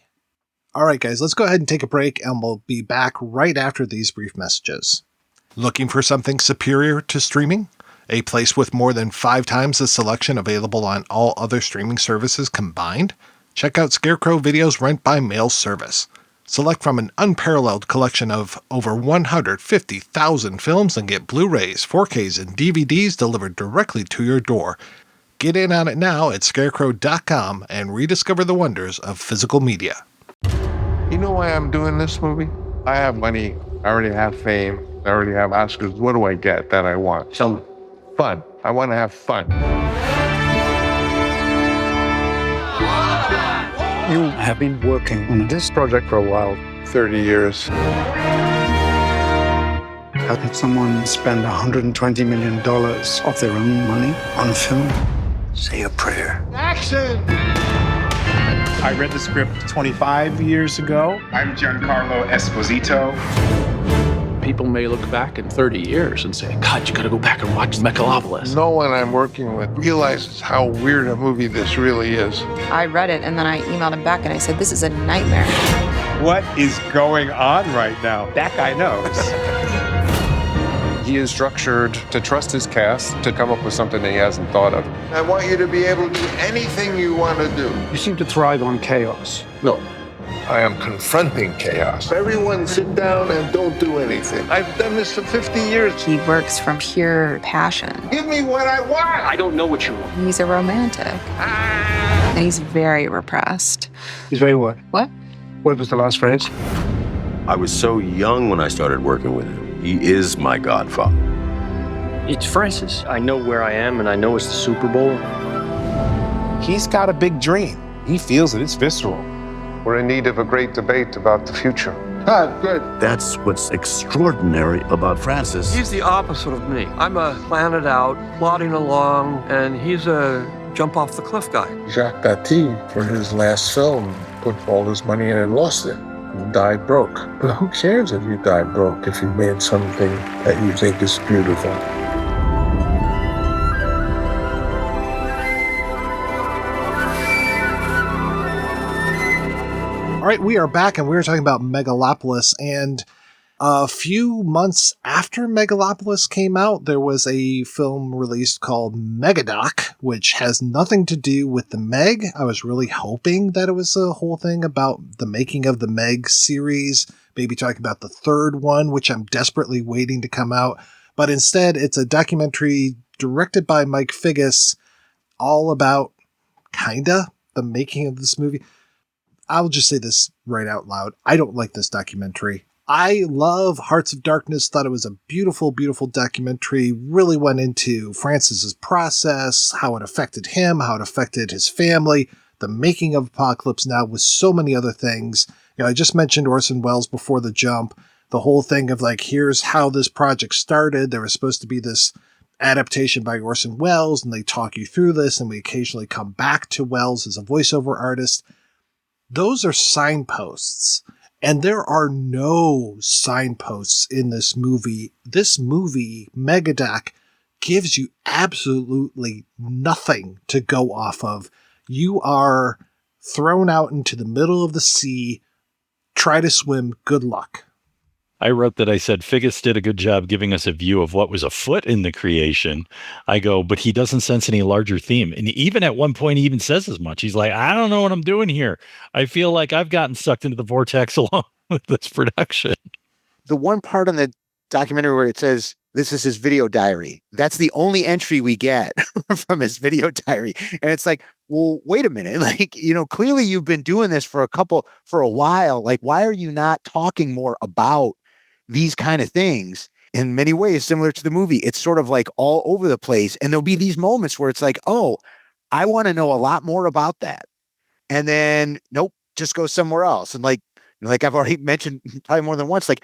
All right, guys, let's go ahead and take a break, and we'll be back right after these brief messages. Looking for something superior to streaming? A place with more than 5 times the selection available on all other streaming services combined? Check out Scarecrow Video's Rent by Mail service. Select from an unparalleled collection of over 150,000 films and get Blu-rays, 4Ks, and DVDs delivered directly to your door. Get in on it now at scarecrow.com and rediscover the wonders of physical media. You know why I'm doing this movie? I have money. I already have fame. I already have Oscars. What do I get that I want? Some fun. I want to have fun. You have been working on this project for a while. 30 years. How can someone spend $120 million of their own money on a film? Say a prayer. Action! I read the script 25 years ago. I'm Giancarlo Esposito. People may look back in 30 years and say, God, you gotta go back and watch Megalopolis. No one I'm working with realizes how weird a movie this really is. I read it and then I emailed him back and I said, this is a nightmare. What is going on right now? That guy knows. He is structured to trust his cast to come up with something that he hasn't thought of. I want you to be able to do anything you want to do. You seem to thrive on chaos. No, I am confronting chaos. Everyone sit down and don't do anything. I've done this for 50 years. He works from pure passion. Give me what I want. I don't know what you want. He's a romantic. And he's very repressed. He's very what? What? What was the last phrase? I was so young when I started working with him. He is my godfather. It's Francis. I know where I am, and I know it's the Super Bowl. He's got a big dream. He feels it. It's visceral. We're in need of a great debate about the future. Ah, good. That's what's extraordinary about Francis. He's the opposite of me. I'm a planned out, plodding along, and he's a jump off the cliff guy. Jacques Tati, for his last film, put all his money in and lost it. And died broke. But who cares if you die broke if you made something that you think is beautiful? All right, we are back, and we were talking about Megalopolis, and a few months after Megalopolis came out, there was a film released called Megadoc, which has nothing to do with the Meg. I was really hoping that it was a whole thing about the making of the Meg series, maybe talking about the third one, which I'm desperately waiting to come out, but instead it's a documentary directed by Mike Figgis, all about, kinda, the making of this movie. I'll just say this right out loud. I don't like this documentary. I love Hearts of Darkness, thought it was a beautiful, beautiful documentary, really went into Francis's process, how it affected him, how it affected his family, the making of Apocalypse Now with so many other things. You know, I just mentioned Orson Welles before the jump, the whole thing of like, here's how this project started. There was supposed to be this adaptation by Orson Welles, and they talk you through this, and we occasionally come back to Welles as a voiceover artist. Those are signposts, and there are no signposts in this movie. This movie, Megadoc, gives you absolutely nothing to go off of. You are thrown out into the middle of the sea. Try to swim. Good luck. I wrote that I said Figgis did a good job giving us a view of what was afoot in the creation. I go, but he doesn't sense any larger theme. And even at one point, he even says as much. He's like, I don't know what I'm doing here. I feel like I've gotten sucked into the vortex along with this production. The one part on the documentary where it says, this is his video diary. That's the only entry we get from his video diary. And it's like, well, wait a minute. Like, you know, clearly you've been doing this for a while. Like, why are you not talking more about these kind of things? In many ways, similar to the movie, it's sort of like all over the place. And there'll be these moments where it's like, oh, I want to know a lot more about that. And then, nope, just go somewhere else. And like I've already mentioned probably more than once, like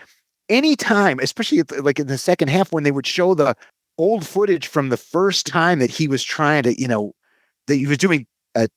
anytime, especially like in the second half when they would show the old footage from the first time that he was trying to, you know, that he was doing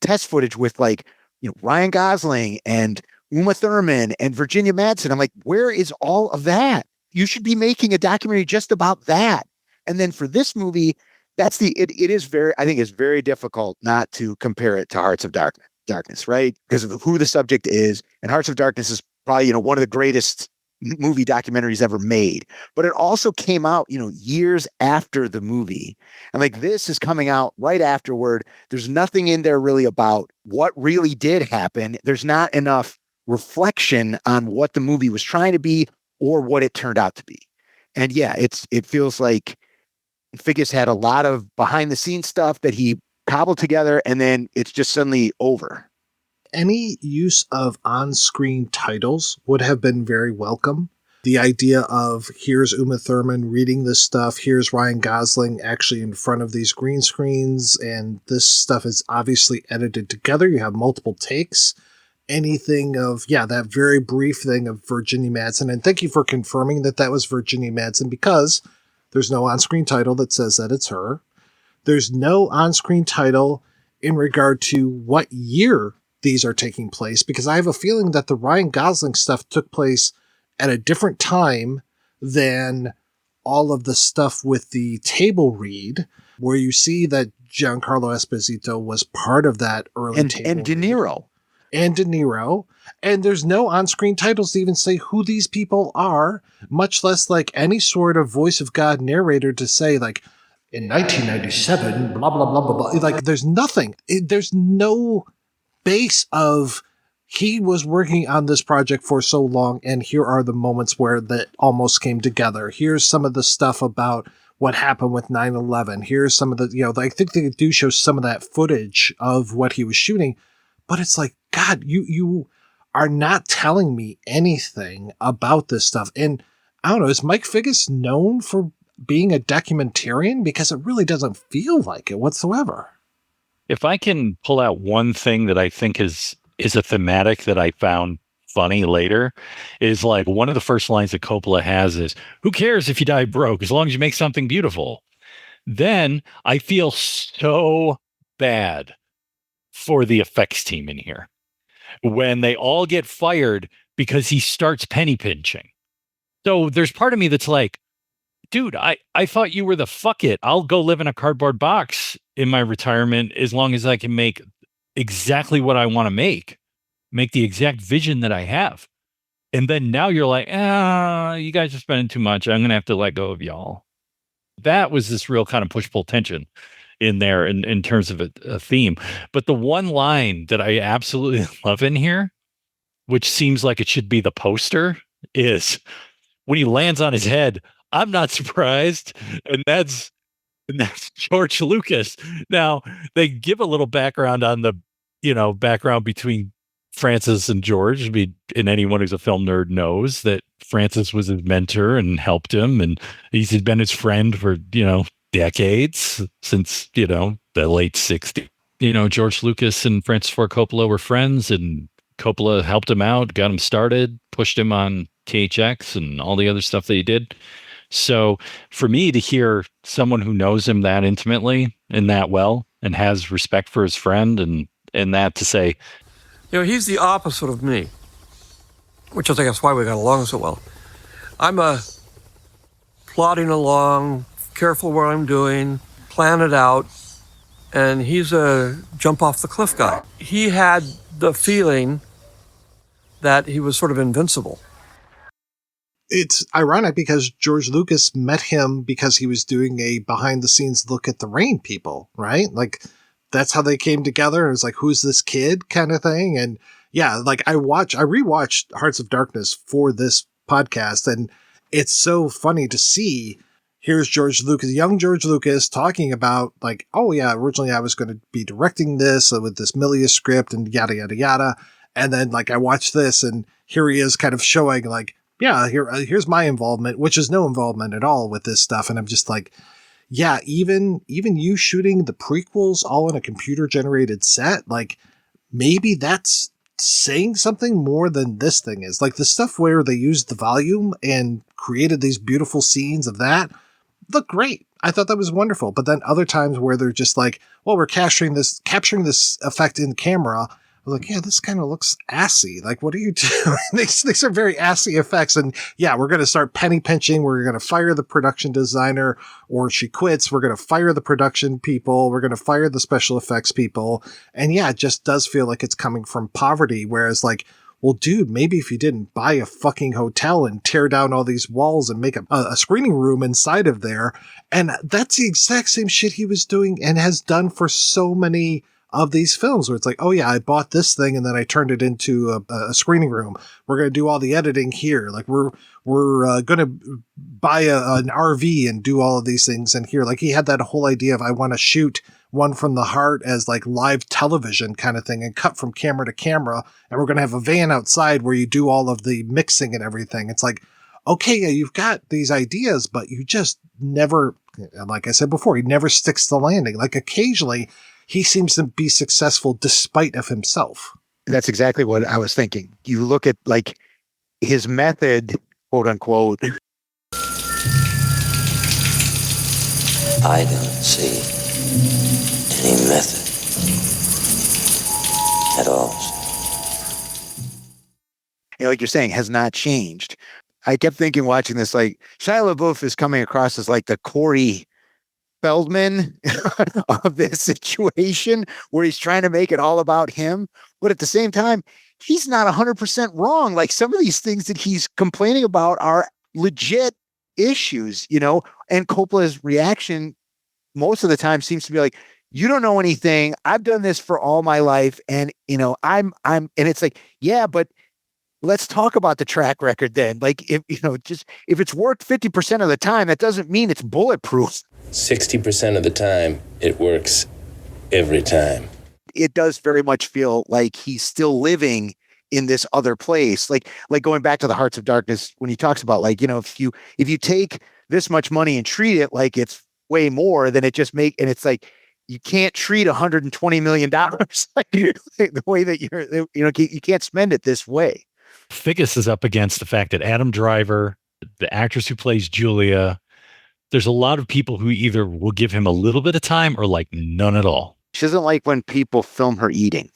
test footage with like, you know, Ryan Gosling and Uma Thurman and Virginia Madsen. I'm like, where is all of that? You should be making a documentary just about that. And then for this movie, it is very, I think it's very difficult not to compare it to Hearts of Darkness, right? Because of who the subject is. And Hearts of Darkness is probably, you know, one of the greatest movie documentaries ever made. But it also came out, you know, years after the movie. And like this is coming out right afterward. There's nothing in there really about what really did happen. There's not enough reflection on what the movie was trying to be or what it turned out to be. And yeah, it feels like Figgis had a lot of behind the scenes stuff that he cobbled together, and then it's just suddenly over. Any use of on-screen titles would have been very welcome. The idea of here's Uma Thurman reading this stuff, here's Ryan Gosling actually in front of these green screens, and this stuff is obviously edited together. You have multiple takes. Anything of, that very brief thing of Virginia Madsen. And thank you for confirming that was Virginia Madsen, because there's no on-screen title that says that it's her. There's no on-screen title in regard to what year these are taking place, because I have a feeling that the Ryan Gosling stuff took place at a different time than all of the stuff with the table read, where you see that Giancarlo Esposito was part of that early table and De Niro. And De Niro. And there's no on-screen titles to even say who these people are, much less like any sort of voice of God narrator to say like, in 1997, blah, blah, blah, blah, blah. Like there's nothing. There's no base of he was working on this project for so long, and here are the moments where that almost came together. Here's some of the stuff about what happened with 9/11. Here's some of the, I think they do show some of that footage of what he was shooting, but it's like, God, you are not telling me anything about this stuff. And I don't know, is Mike Figgis known for being a documentarian? Because it really doesn't feel like it whatsoever. If I can pull out one thing that I think is a thematic that I found funny later, is like one of the first lines that Coppola has is, "Who cares if you die broke as long as you make something beautiful?" Then I feel so bad for the effects team in here when they all get fired because he starts penny pinching. So there's part of me that's like, dude, I thought you were the fuck it. I'll go live in a cardboard box in my retirement as long as I can make exactly what I want to make the exact vision that I have. And then now you're like, you guys are spending too much. I'm going to have to let go of y'all. That was this real kind of push-pull tension in there in terms of a theme. But the one line that I absolutely love in here, which seems like it should be the poster, is when he lands on his head, "I'm not surprised." And that's George Lucas. Now, they give a little background on the, background between Francis and George. And anyone who's a film nerd knows that Francis was his mentor and helped him. And he's been his friend for, decades, since, the late 60s. George Lucas and Francis Ford Coppola were friends, and Coppola helped him out, got him started, pushed him on THX and all the other stuff that he did. So for me to hear someone who knows him that intimately and that well and has respect for his friend and that to say, he's the opposite of me, which I think that's why we got along so well. I'm a plodding along, careful what I'm doing, plan it out, and he's a jump off the cliff guy. He had the feeling that he was sort of invincible. It's ironic because George Lucas met him because he was doing a behind the scenes look at the Rain people, right? Like that's how they came together. It was like, who's this kid kind of thing? And yeah, like I rewatched Hearts of Darkness for this podcast, and it's so funny to see. Here's George Lucas, young George Lucas, talking about like, oh yeah, originally I was going to be directing this with this Milius script and yada, yada, yada. And then like I watched this and here he is kind of showing like, yeah, here's my involvement, which is no involvement at all with this stuff. And I'm just like, yeah, even you shooting the prequels all in a computer generated set, like maybe that's saying something more than this thing is. Like the stuff where they used the volume and created these beautiful scenes of that look great. I thought that was wonderful. But then other times where they're just like, well, we're capturing this effect in camera. I'm like, yeah, this kind of looks assy. Like, what are you doing? These are very assy effects. And yeah, we're going to start penny pinching. We're going to fire the production designer, or she quits. We're going to fire the production people. We're going to fire the special effects people. And yeah, it just does feel like it's coming from poverty. Whereas like, well, dude, maybe if you didn't buy a fucking hotel and tear down all these walls and make a screening room inside of there. And that's the exact same shit he was doing and has done for so many of these films where it's like, oh yeah, I bought this thing and then I turned it into a screening room. We're going to do all the editing here. Like we're going to buy an RV and do all of these things in here. Like he had that whole idea of, I want to shoot one from the heart as like live television kind of thing and cut from camera to camera. And we're going to have a van outside where you do all of the mixing and everything. It's like, okay, yeah, you've got these ideas, but you just never, like I said before, he never sticks the landing. Like occasionally he seems to be successful despite of himself. That's exactly what I was thinking. You look at like his method, quote unquote. I don't see any method at all. Like you're saying, has not changed. I kept thinking watching this, like Shia LaBeouf is coming across as like the Corey Feldman of this situation where he's trying to make it all about him. But at the same time, he's not 100% wrong. Like some of these things that he's complaining about are legit issues, and Coppola's reaction most of the time seems to be like, you don't know anything. I've done this for all my life. And, and it's like, yeah, but let's talk about the track record then. Like, if it's worked 50% of the time, that doesn't mean it's bulletproof. 60% of the time, it works every time. It does very much feel like he's still living in this other place. Like going back to the Hearts of Darkness, when he talks about, like, if you take this much money and treat it like it's way more, then and it's like, you can't treat $120 million like the way that you can't spend it this way. Figgis is up against the fact that Adam Driver, the actress who plays Julia, there's a lot of people who either will give him a little bit of time or like none at all. She doesn't like when people film her eating.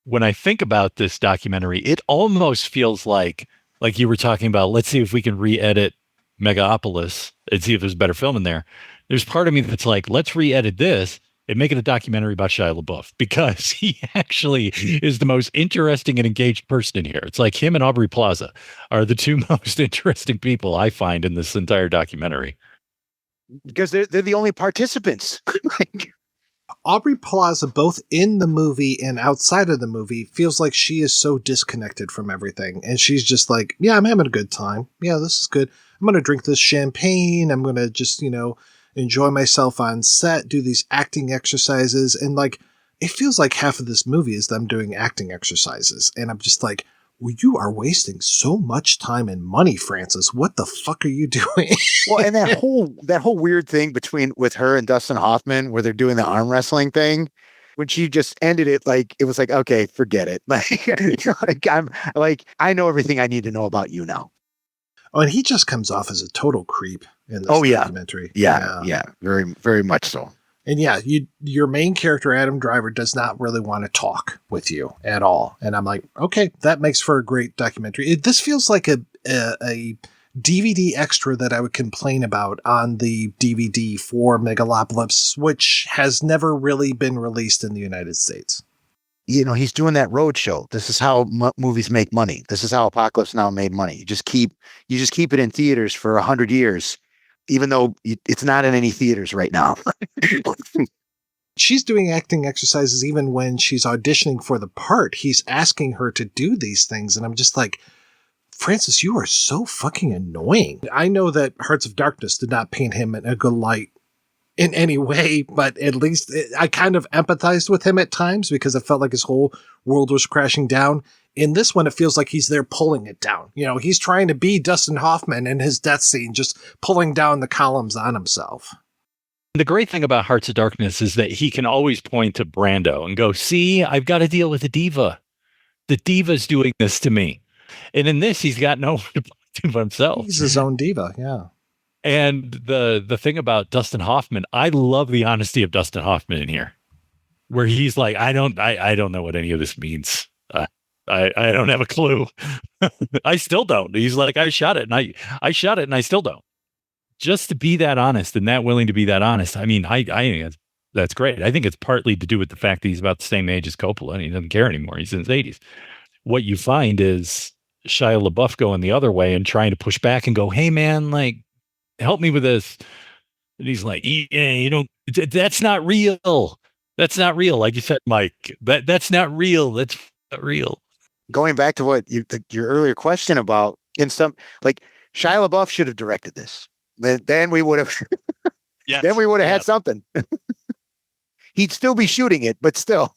When I think about this documentary, it almost feels like you were talking about, let's see if we can re-edit Megalopolis and see if there's a better film in there. There's part of me that's like, let's re-edit this and make it a documentary about Shia LaBeouf, because he actually is the most interesting and engaged person in here. It's like him and Aubrey Plaza are the two most interesting people I find in this entire documentary. Because they're the only participants. Aubrey Plaza, both in the movie and outside of the movie, feels like she is so disconnected from everything. And she's just like, yeah, I'm having a good time. Yeah, this is good. I'm going to drink this champagne. I'm going to just, enjoy myself on set, do these acting exercises. And like, it feels like half of this movie is them doing acting exercises. And I'm just like, well, you are wasting so much time and money, Francis. What the fuck are you doing? Well, and that whole weird thing with her and Dustin Hoffman, where they're doing the arm wrestling thing, when she just ended it, like, it was like, okay, forget it. Like, I know everything I need to know about you now. Oh, and he just comes off as a total creep in this documentary. Yeah, very, very much so. And yeah, your main character, Adam Driver, does not really want to talk with you at all. And I'm like, okay, that makes for a great documentary. This feels like a DVD extra that I would complain about on the DVD for Megalopolis, which has never really been released in the United States. He's doing that road show. This is how movies make money. This is how Apocalypse Now made money. You just keep it in theaters for 100 years. Even though it's not in any theaters right now. She's doing acting exercises even when she's auditioning for the part. He's asking her to do these things. And I'm just like, Francis, you are so fucking annoying. I know that Hearts of Darkness did not paint him in a good light in any way, but at least I kind of empathized with him at times because it felt like his whole world was crashing down. In this one, it feels like he's there pulling it down. He's trying to be Dustin Hoffman in his death scene, just pulling down the columns on himself. The great thing about Hearts of Darkness is that he can always point to Brando and go, see, I've got to deal with a diva. The diva's doing this to me. And in this, he's got no one to point to but himself. He's his own diva, yeah. And the thing about Dustin Hoffman, I love the honesty of Dustin Hoffman in here, where he's like, I don't know what any of this means. I don't have a clue. I still don't. He's like, I shot it and I still don't. Just to be that honest and that willing to be that honest. I mean, I think that's great. I think it's partly to do with the fact that he's about the same age as Coppola and he doesn't care anymore. He's in his 80s. What you find is Shia LaBeouf going the other way and trying to push back and go, hey man, like, help me with this. And he's like, yeah, that's not real. That's not real. Like you said, Mike, that's not real. That's not real. Going back to what your earlier question about, Shia LaBeouf should have directed this. Then we would have, had something. He'd still be shooting it, but still.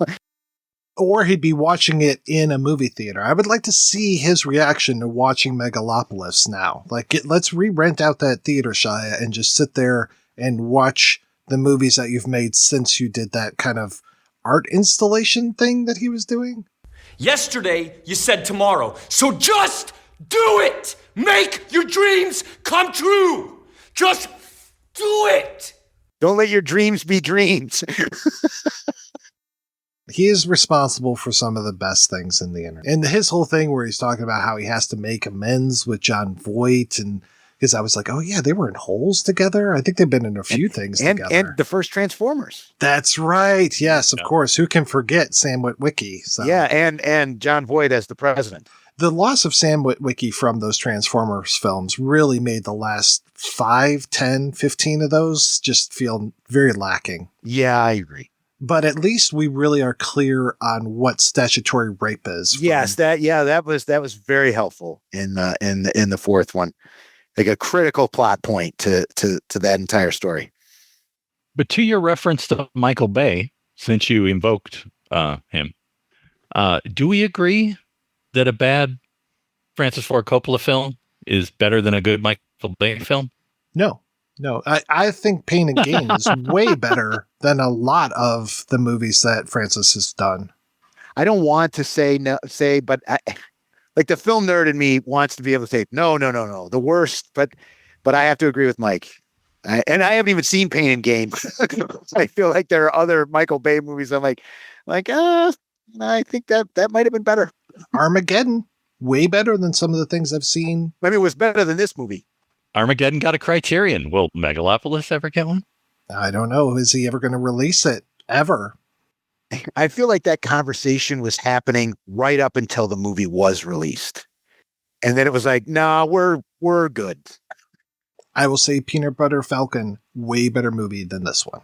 Or he'd be watching it in a movie theater. I would like to see his reaction to watching Megalopolis now. Let's re-rent out that theater, Shia, and just sit there and watch the movies that you've made since you did that kind of art installation thing that he was doing. Yesterday, you said tomorrow. So just do it! Make your dreams come true! Just do it! Don't let your dreams be dreams. He is responsible for some of the best things in the internet. And his whole thing where he's talking about how he has to make amends with John Voight, and because I was like, oh yeah, they were in Holes together. I think they've been in a few things together. And the first Transformers. That's right. Yes, of course. Who can forget Sam Witwicky? So. Yeah, and John Voight as the president. The loss of Sam Witwicky from those Transformers films really made the last 5, 10, 15 of those just feel very lacking. Yeah, I agree. But at least we really are clear on what statutory rape is. Yes, that was very helpful in the fourth one. Like a critical plot point to that entire story. But to your reference to Michael Bay, since you invoked him, do we agree that a bad Francis Ford Coppola film is better than a good Michael Bay film? No. I think Pain and Gain is way better than a lot of the movies that Francis has done. I don't want to say, but like the film nerd in me wants to be able to say, no, the worst. But I have to agree with Mike. And I haven't even seen Pain and Gain. I feel like there are other Michael Bay movies. I'm like, I think that might have been better. Armageddon, way better than some of the things I've seen. I mean, it was better than this movie. Armageddon got a Criterion. Will Megalopolis ever get one? I don't know. Is he ever going to release it? Ever? I feel like that conversation was happening right up until the movie was released. And then it was like, nah, we're good. I will say Peanut Butter Falcon, way better movie than this one.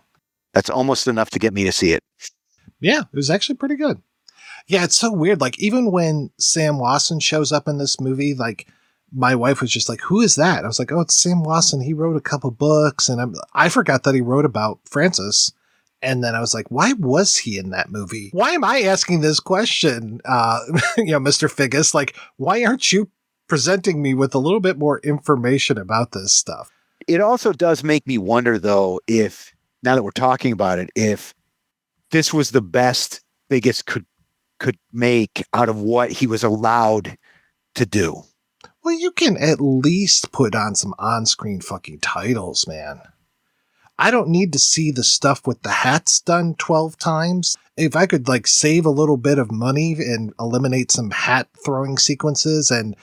That's almost enough to get me to see it. Yeah, it was actually pretty good. Yeah, it's so weird. Like, even when Sam Wasson shows up in this movie, like, my wife was just like, who is that? I was like, oh, it's Sam Wasson. He wrote a couple books. And I forgot that he wrote about Francis. And then I was like, why was he in that movie? Why am I asking this question? Mr. Figgis, like, why aren't you presenting me with a little bit more information about this stuff? It also does make me wonder, though, if, now that we're talking about it, if this was the best Figgis could make out of what he was allowed to do. Well, you can at least put on some on-screen fucking titles, man. I don't need to see the stuff with the hats done 12 times. If I could like save a little bit of money and eliminate some hat throwing sequences and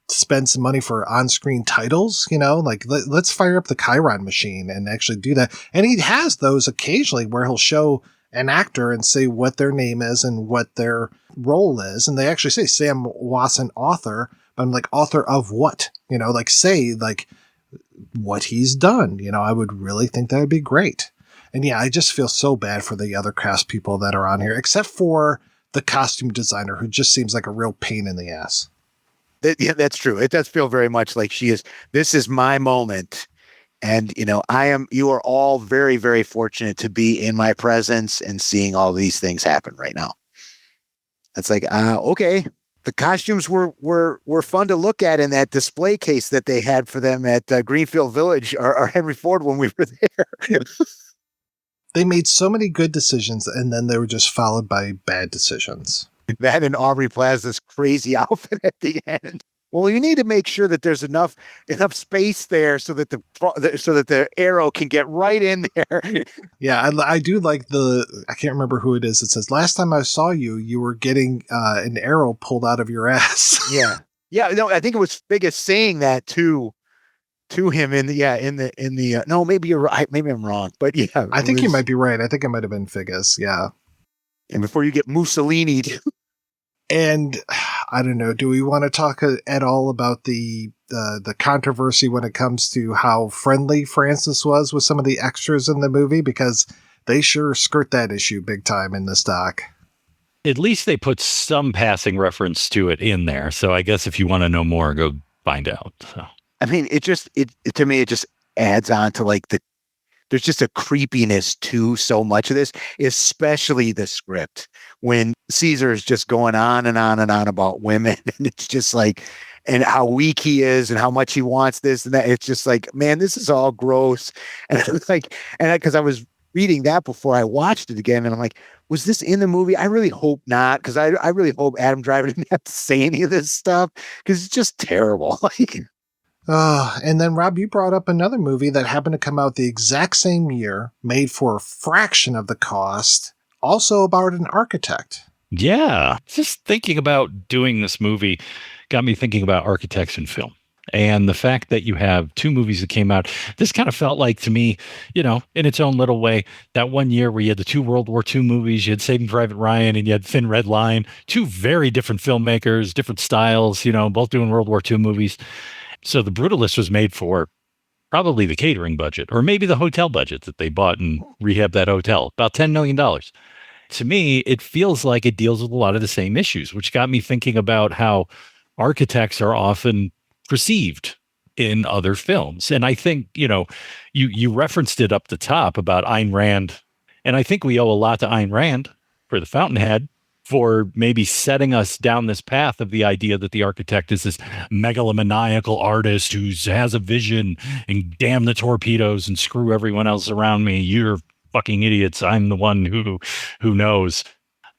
spend some money for on-screen titles, like let's fire up the Chiron machine and actually do that. And he has those occasionally where he'll show an actor and say what their name is and what their role is. And they actually say Sam Wasson, author, but I'm like, author of what? Say what he's done. I would really think that would be great. And yeah, I just feel so bad for the other cast people that are on here, except for the costume designer, who just seems like a real pain in the ass. Yeah, that's true. It does feel very much like this is my moment. And, you are all very, very fortunate to be in my presence and seeing all these things happen right now. It's like, okay. The costumes were fun to look at in that display case that they had for them at Greenfield Village or Henry Ford when we were there. They made so many good decisions, and then they were just followed by bad decisions. That and Aubrey Plaza's crazy outfit at the end. Well, you need to make sure that there's enough space there so that the arrow can get right in there. Yeah, I do like I can't remember who it is. It says, last time I saw you, you were getting an arrow pulled out of your ass. Yeah. No, I think it was Figgis saying that to him no, maybe you're right. Maybe I'm wrong, but yeah. I think you might be right. I think it might have been Figgis. Yeah. And before you get Mussolini. And I don't know, do we want to talk at all about the controversy when it comes to how friendly Francis was with some of the extras in the movie? Because they sure skirt that issue big time in this doc. At least they put some passing reference to it in there. So I guess if you want to know more, go find out. So. I mean, to me, it just adds on to like there's just a creepiness to so much of this, especially the script when Cesar is just going on and on and on about women. And it's just like, and how weak he is and how much he wants this and that. It's just like, man, this is all gross. And I was like, because I was reading that before I watched it again. And I'm like, was this in the movie? I really hope not. Cause I really hope Adam Driver didn't have to say any of this stuff. Cause it's just terrible. And then, Rob, you brought up another movie that happened to come out the exact same year, made for a fraction of the cost, also about an architect. Yeah. Just thinking about doing this movie got me thinking about architects in film. And the fact that you have two movies that came out, this kind of felt like to me, in its own little way, that one year where you had the two World War II movies, you had Saving Private Ryan and you had Thin Red Line, two very different filmmakers, different styles, both doing World War II movies. So The Brutalist was made for probably the catering budget or maybe the hotel budget that they bought and rehabbed that hotel, about $10 million. To me, it feels like it deals with a lot of the same issues, which got me thinking about how architects are often perceived in other films. And I think, you referenced it up the top about Ayn Rand. And I think we owe a lot to Ayn Rand for The Fountainhead for maybe setting us down this path of the idea that the architect is this megalomaniacal artist who has a vision and damn the torpedoes and screw everyone else around me. You're fucking idiots. I'm the one who knows.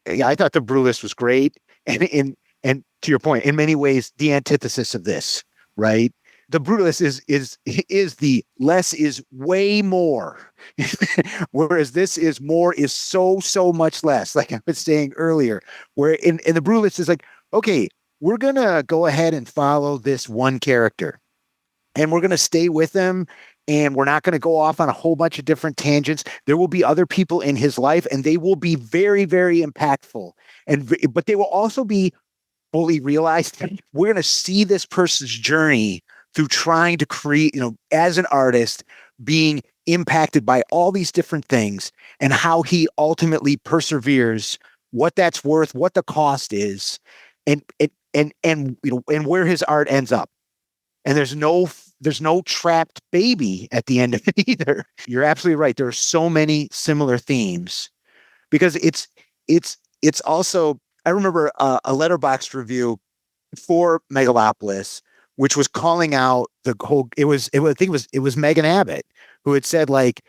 Yeah, I thought The Brutalist was great. And to your point, in many ways, the antithesis of this, right? The Brutalist is the less is way more, whereas this is more is so much less. Like I was saying earlier, where in The Brutalist is like, okay, we're gonna go ahead and follow this one character, and we're gonna stay with them, and we're not gonna go off on a whole bunch of different tangents. There will be other people in his life, and they will be very, very impactful, but they will also be fully realized. We're gonna see this person's journey through trying to create, as an artist, being impacted by all these different things and how he ultimately perseveres, what that's worth, what the cost is, and where his art ends up. And there's no trapped baby at the end of it either. You're absolutely right. There are so many similar themes because it's also, I remember a Letterboxd review for Megalopolis, which was calling out the whole, I think it was Megan Abbott who had said like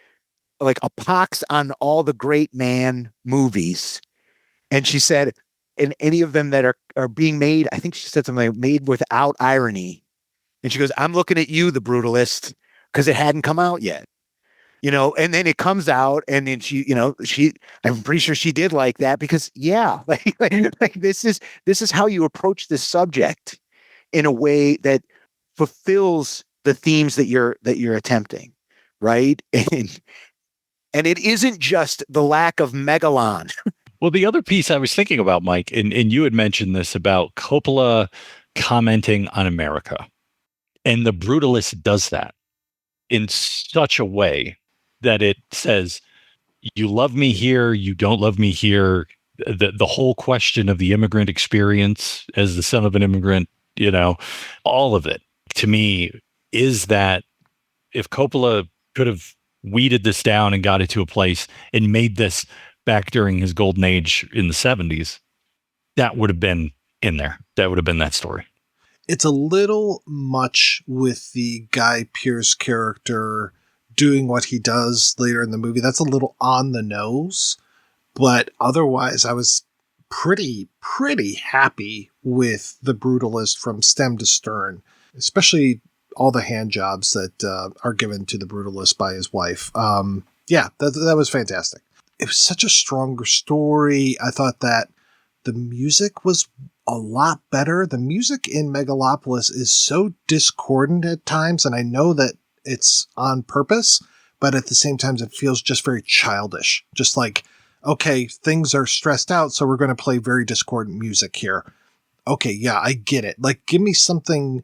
a pox on all the great man movies. And she said, in any of them that are being made, I think she said something like made without irony. And she goes, I'm looking at you, The Brutalist, because it hadn't come out yet. And then it comes out and then I'm pretty sure she did like that because like this is how you approach this subject in a way that fulfills the themes that you're attempting, right? And it isn't just the lack of Megalon. Well, the other piece I was thinking about, Mike, and you had mentioned this about Coppola commenting on America. And The Brutalist does that in such a way that it says, you love me here, you don't love me here. The whole question of the immigrant experience as the son of an immigrant, all of it to me is that if Coppola could have weeded this down and got it to a place and made this back during his golden age in the 70s, that would have been in there. That would have been that story. It's a little much with the Guy Pearce character doing what he does later in the movie. That's a little on the nose, but otherwise I was pretty happy with The Brutalist from stem to stern, especially all the hand jobs that are given to The Brutalist by his wife. That was fantastic. It was such a stronger story. I thought that the music was a lot better. The music in Megalopolis is so discordant at times, and I know that it's on purpose, but at the same time, it feels just very childish. Just like, okay, things are stressed out, so we're going to play very discordant music here. Okay, yeah, I get it. Like, give me something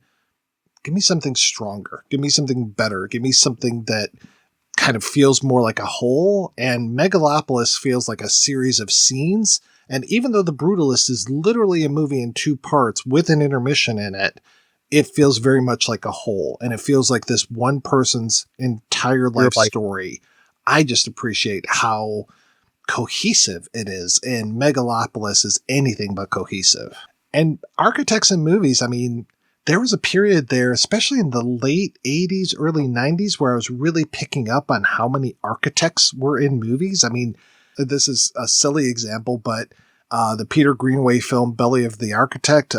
stronger. Give me something better. Give me something that kind of feels more like a whole. And Megalopolis feels like a series of scenes. And even though The Brutalist is literally a movie in two parts with an intermission in it, it feels very much like a whole. And it feels like this one person's entire life story. I just appreciate how cohesive it is. And Megalopolis is anything but cohesive. And architects in movies, I mean, there was a period there, especially in the late 80s, early 90s, where I was really picking up on how many architects were in movies. I mean, this is a silly example, but the Peter Greenaway film Belly of an Architect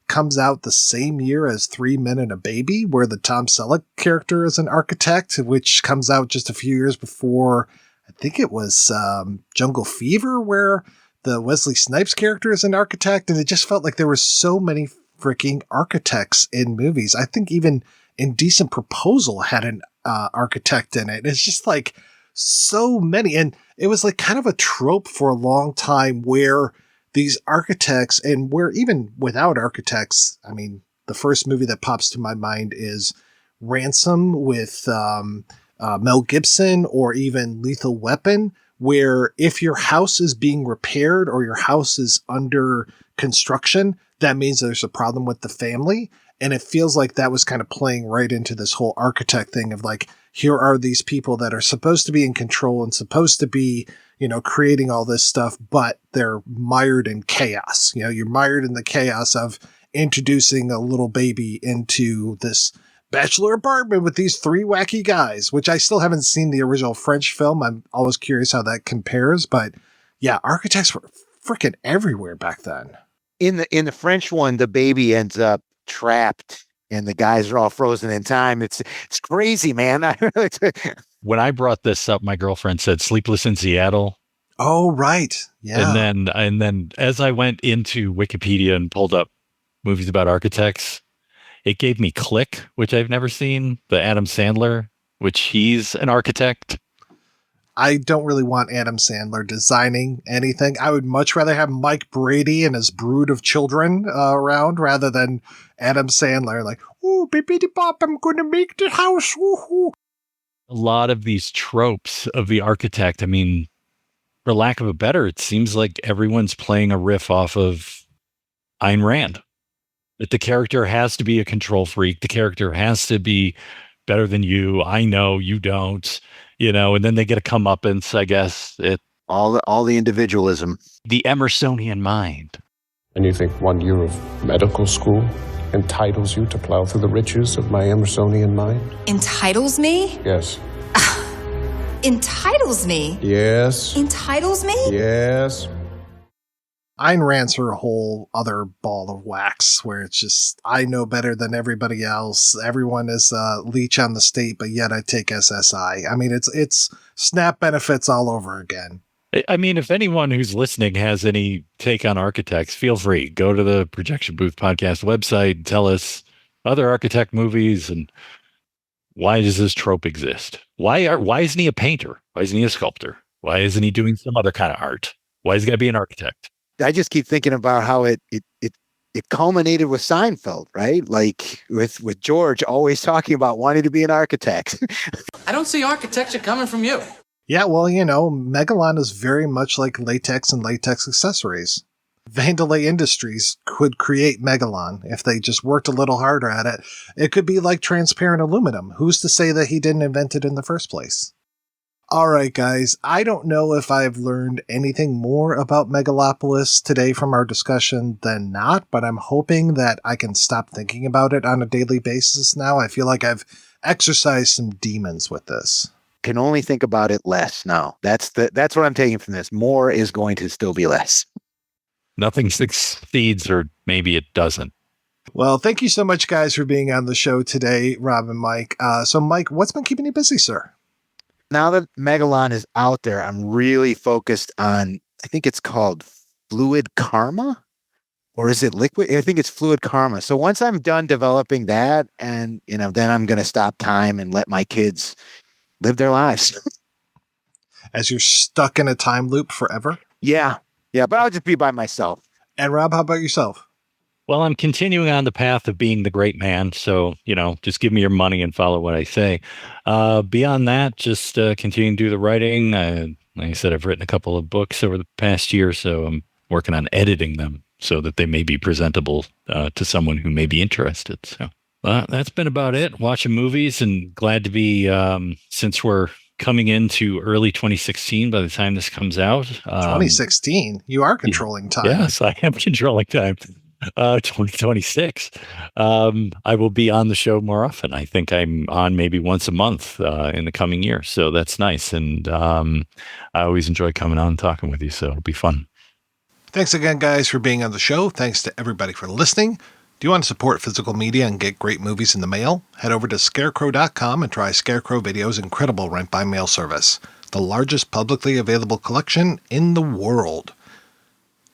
comes out the same year as 3 Men and a Baby, where the Tom Selleck character is an architect, which comes out just a few years before, I think it was Jungle Fever, where the Wesley Snipes character is an architect. And it just felt like there were so many freaking architects in movies. I think even Indecent Proposal had an architect in it. It's just like so many. And it was like kind of a trope for a long time where these architects, and where even without architects, I mean, the first movie that pops to my mind is Ransom with Mel Gibson, or even Lethal Weapon, where if your house is being repaired or your house is under construction, that means there's a problem with the family. And it feels like that was kind of playing right into this whole architect thing of like, here are these people that are supposed to be in control and supposed to be, you know, creating all this stuff, but they're mired in chaos. You know, you're mired in the chaos of introducing a little baby into this bachelor apartment with these three wacky guys, which I still haven't seen the original French film. I'm always curious how that compares, but yeah, architects were freaking everywhere back then. In the French one, the baby ends up trapped and the guys are all frozen in time. It's crazy, man. When I brought this up, my girlfriend said Sleepless in Seattle. Oh, right. Yeah. And then as I went into Wikipedia and pulled up movies about architects, it gave me Click, which I've never seen, the Adam Sandler, which he's an architect. I don't really want Adam Sandler designing anything. I would much rather have Mike Brady and his brood of children around rather than Adam Sandler. Like, oh, bippity bop, I'm going to make the house. Woo-hoo. A lot of these tropes of the architect, I mean, for lack of a better, it seems like everyone's playing a riff off of Ayn Rand. That the character has to be a control freak. The character has to be better than you. I know, you don't. You know, and then they get a comeuppance, I guess. All the individualism. The Emersonian mind. And you think 1 year of medical school entitles you to plow through the riches of my Emersonian mind? Entitles me? Yes. Entitles me? Yes. Entitles me? Yes. Ayn Rand's her whole other ball of wax where it's just, I know better than everybody else. Everyone is a leech on the state, but yet I take SSI. I mean, it's SNAP benefits all over again. I mean, if anyone who's listening has any take on architects, feel free. Go to the Projection Booth podcast website, tell us other architect movies, and why does this trope exist? Why isn't he a painter? Why isn't he a sculptor? Why isn't he doing some other kind of art? Why is he got to be an architect? I just keep thinking about how it culminated with Seinfeld, right? Like with George always talking about wanting to be an architect. I don't see architecture coming from you. Yeah, well, you know, Megalon is very much like latex and latex accessories. Vandelay Industries could create Megalon if they just worked a little harder at it. It could be like transparent aluminum. Who's to say that he didn't invent it in the first place? All right, guys, I don't know if I've learned anything more about Megalopolis today from our discussion than not, but I'm hoping that I can stop thinking about it on a daily basis now. I feel like I've exercised some demons with this. Can only think about it less now. That's what I'm taking from this. More is going to still be less. Nothing succeeds, or maybe it doesn't. Well, thank you so much, guys, for being on the show today, Rob and Mike. So, Mike, what's been keeping you busy, sir? Now that Megalon is out there, I'm really focused on, I think it's called Fluid Karma, or is it Liquid? I think it's Fluid Karma. So once I'm done developing that, and then I'm going to stop time and let my kids live their lives. As you're stuck in a time loop forever? Yeah, but I'll just be by myself. And Rob, how about yourself? Well, I'm continuing on the path of being the great man. So, just give me your money and follow what I say. Beyond that, just continuing to do the writing. Like I said, I've written a couple of books over the past year, so I'm working on editing them so that they may be presentable to someone who may be interested. So that's been about it. Watching movies, and glad to be, since we're coming into early 2016 by the time this comes out. 2016? You are controlling time. Yes, I am controlling time. 2026. I will be on the show more often. I think I'm on maybe once a month in the coming year. So that's nice. And I always enjoy coming on and talking with you. So it'll be fun. Thanks again, guys, for being on the show. Thanks to everybody for listening. Do you want to support physical media and get great movies in the mail? Head over to scarecrow.com and try Scarecrow Video's incredible rent-by-mail service, the largest publicly available collection in the world.